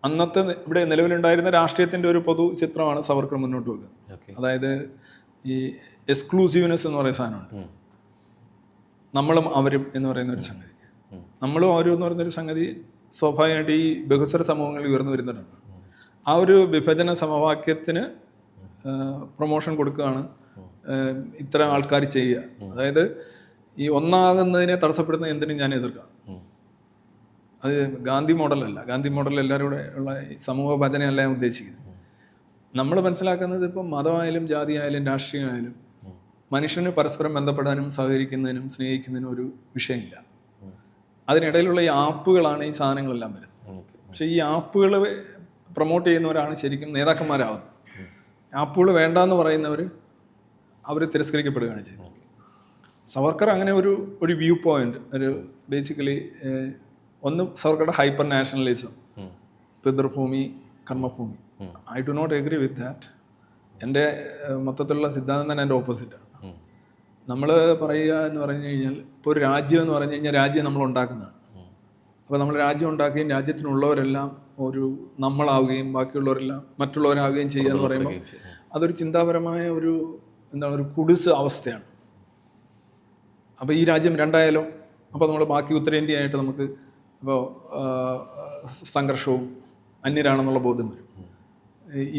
അന്നത്തെ ഇവിടെ നിലവിലുണ്ടായിരുന്ന രാഷ്ട്രീയത്തിൻ്റെ ഒരു പൊതു ചിത്രമാണ് സവർക്കർ മുന്നോട്ട് വെക്കുന്നത്. അതായത് ഈ എക്സ്ക്ലൂസീവ്നെസ് എന്ന് പറയുന്ന സാധനമുണ്ട്. നമ്മളും അവരും എന്ന് പറയുന്ന ഒരു സംഗതി, നമ്മളും അവരും എന്ന് പറയുന്നൊരു സംഗതി സ്വാഭാവികമായിട്ട് ഈ ബഹുസ്വര സമൂഹങ്ങളിൽ ഉയർന്നു വരുന്നതാണ്. ആ ഒരു വിഭജന സമവാക്യത്തിന് പ്രൊമോഷൻ കൊടുക്കുകയാണ് ഇത്തരം ആൾക്കാർ ചെയ്യുക. അതായത് ഈ ഒന്നാകുന്നതിനെ തടസ്സപ്പെടുന്ന എന്തിനും ഞാൻ എതിർക്കാം. അത് ഗാന്ധി മോഡലല്ല. ഗാന്ധി മോഡൽ എല്ലാവരും കൂടെ ഉള്ള സമൂഹ ഭജനയല്ല ഞാൻ ഉദ്ദേശിക്കുന്നത്. നമ്മൾ മനസ്സിലാക്കുന്നത് ഇപ്പം മതമായാലും ജാതിയായാലും രാഷ്ട്രീയമായാലും മനുഷ്യന് പരസ്പരം ബന്ധപ്പെടാനും സഹകരിക്കുന്നതിനും സ്നേഹിക്കുന്നതിനും ഒരു വിഷയമില്ല. അതിനിടയിലുള്ള ഈ ആപ്പുകളാണ് ഈ സാധനങ്ങളെല്ലാം വരുന്നത്. പക്ഷെ ഈ ആപ്പുകൾ പ്രൊമോട്ട് ചെയ്യുന്നവരാണ് ശരിക്കും നേതാക്കന്മാരാവുന്നത്. ആപ്പുകൾ വേണ്ടാന്ന് പറയുന്നവർ അവർ തിരസ്കരിക്കപ്പെടുകയാണ് ചെയ്യുന്നത്. സവർക്കർ അങ്ങനെ ഒരു വ്യൂ പോയിന്റ്, ഒരു ബേസിക്കലി ഒന്ന് സവർക്കറുടെ ഹൈപ്പർ നാഷണലിസം, പിതൃഭൂമി കർമ്മഭൂമി. I do not agree with that. എൻ്റെ മൊത്തത്തിലുള്ള സിദ്ധാന്തം തന്നെ എൻ്റെ ഓപ്പോസിറ്റാണ്. നമ്മൾ പറയുക എന്ന് പറഞ്ഞു കഴിഞ്ഞാൽ, ഇപ്പോൾ ഒരു രാജ്യം എന്ന് പറഞ്ഞു കഴിഞ്ഞാൽ രാജ്യം നമ്മൾ ഉണ്ടാക്കുന്നതാണ്. അപ്പോൾ നമ്മൾ രാജ്യം ഉണ്ടാക്കുകയും രാജ്യത്തിനുള്ളവരെല്ലാം ഒരു നമ്മളാവുകയും ബാക്കിയുള്ളവരെല്ലാം മറ്റുള്ളവരാകുകയും ചെയ്യുക എന്ന് പറയുമ്പോൾ അതൊരു ചിന്താപരമായ ഒരു എന്താണ്, ഒരു കുടിസ് അവസ്ഥയാണ്. അപ്പോൾ ഈ രാജ്യം രണ്ടായാലോ, അപ്പോൾ നമ്മൾ ബാക്കി ഉത്തരേന്ത്യയായിട്ട് നമുക്ക് ഇപ്പോൾ സംഘർഷവും അന്യരാണെന്നുള്ള ബോധ്യം വരും.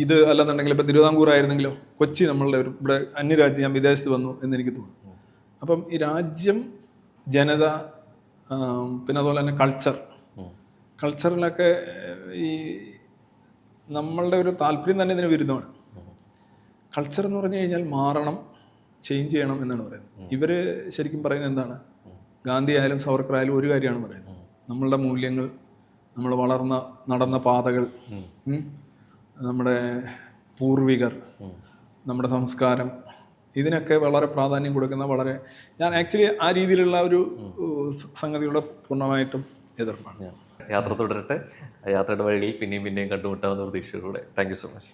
ഇത് അല്ലെന്നുണ്ടെങ്കിൽ ഇപ്പോൾ തിരുവിതാംകൂർ ആയിരുന്നെങ്കിലോ, കൊച്ചി നമ്മളുടെ ഒരു ഇവിടെ അന്യരാജ്യം, ഞാൻ വിദേശത്ത് വന്നു എന്നെനിക്ക് തോന്നുന്നു. അപ്പം ഈ രാജ്യം, ജനത, പിന്നെ അതുപോലെ തന്നെ കൾച്ചറിലൊക്കെ ഈ നമ്മളുടെ ഒരു താല്പര്യം തന്നെ ഇതിന് വിരുദ്ധമാണ്. കൾച്ചർ എന്ന് പറഞ്ഞു കഴിഞ്ഞാൽ മാറണം, ചേഞ്ച് ചെയ്യണം എന്നാണ് പറയുന്നത്. ഇവർ ശരിക്കും പറയുന്നത് എന്താണ്? ഗാന്ധി ആയാലും സവർക്കർ ആയാലും ഒരു കാര്യമാണ് പറയുന്നത്, നമ്മളുടെ മൂല്യങ്ങൾ, നമ്മൾ നടന്ന പാതകൾ, നമ്മുടെ പൂർവികർ, നമ്മുടെ സംസ്കാരം, ഇതിനൊക്കെ വളരെ പ്രാധാന്യം കൊടുക്കുന്ന ഞാൻ ആക്ച്വലി ആ രീതിയിലുള്ള ഒരു സംഗതിയുടെ പൂർണ്ണമായിട്ടും എതിർപ്പാണ്. യാത്ര തുടരട്ടെ. യാത്രയുടെ വഴികളിൽ പിന്നെയും കണ്ടുമുട്ടാവുന്ന പ്രതീക്ഷയോടെ. Thank you so much.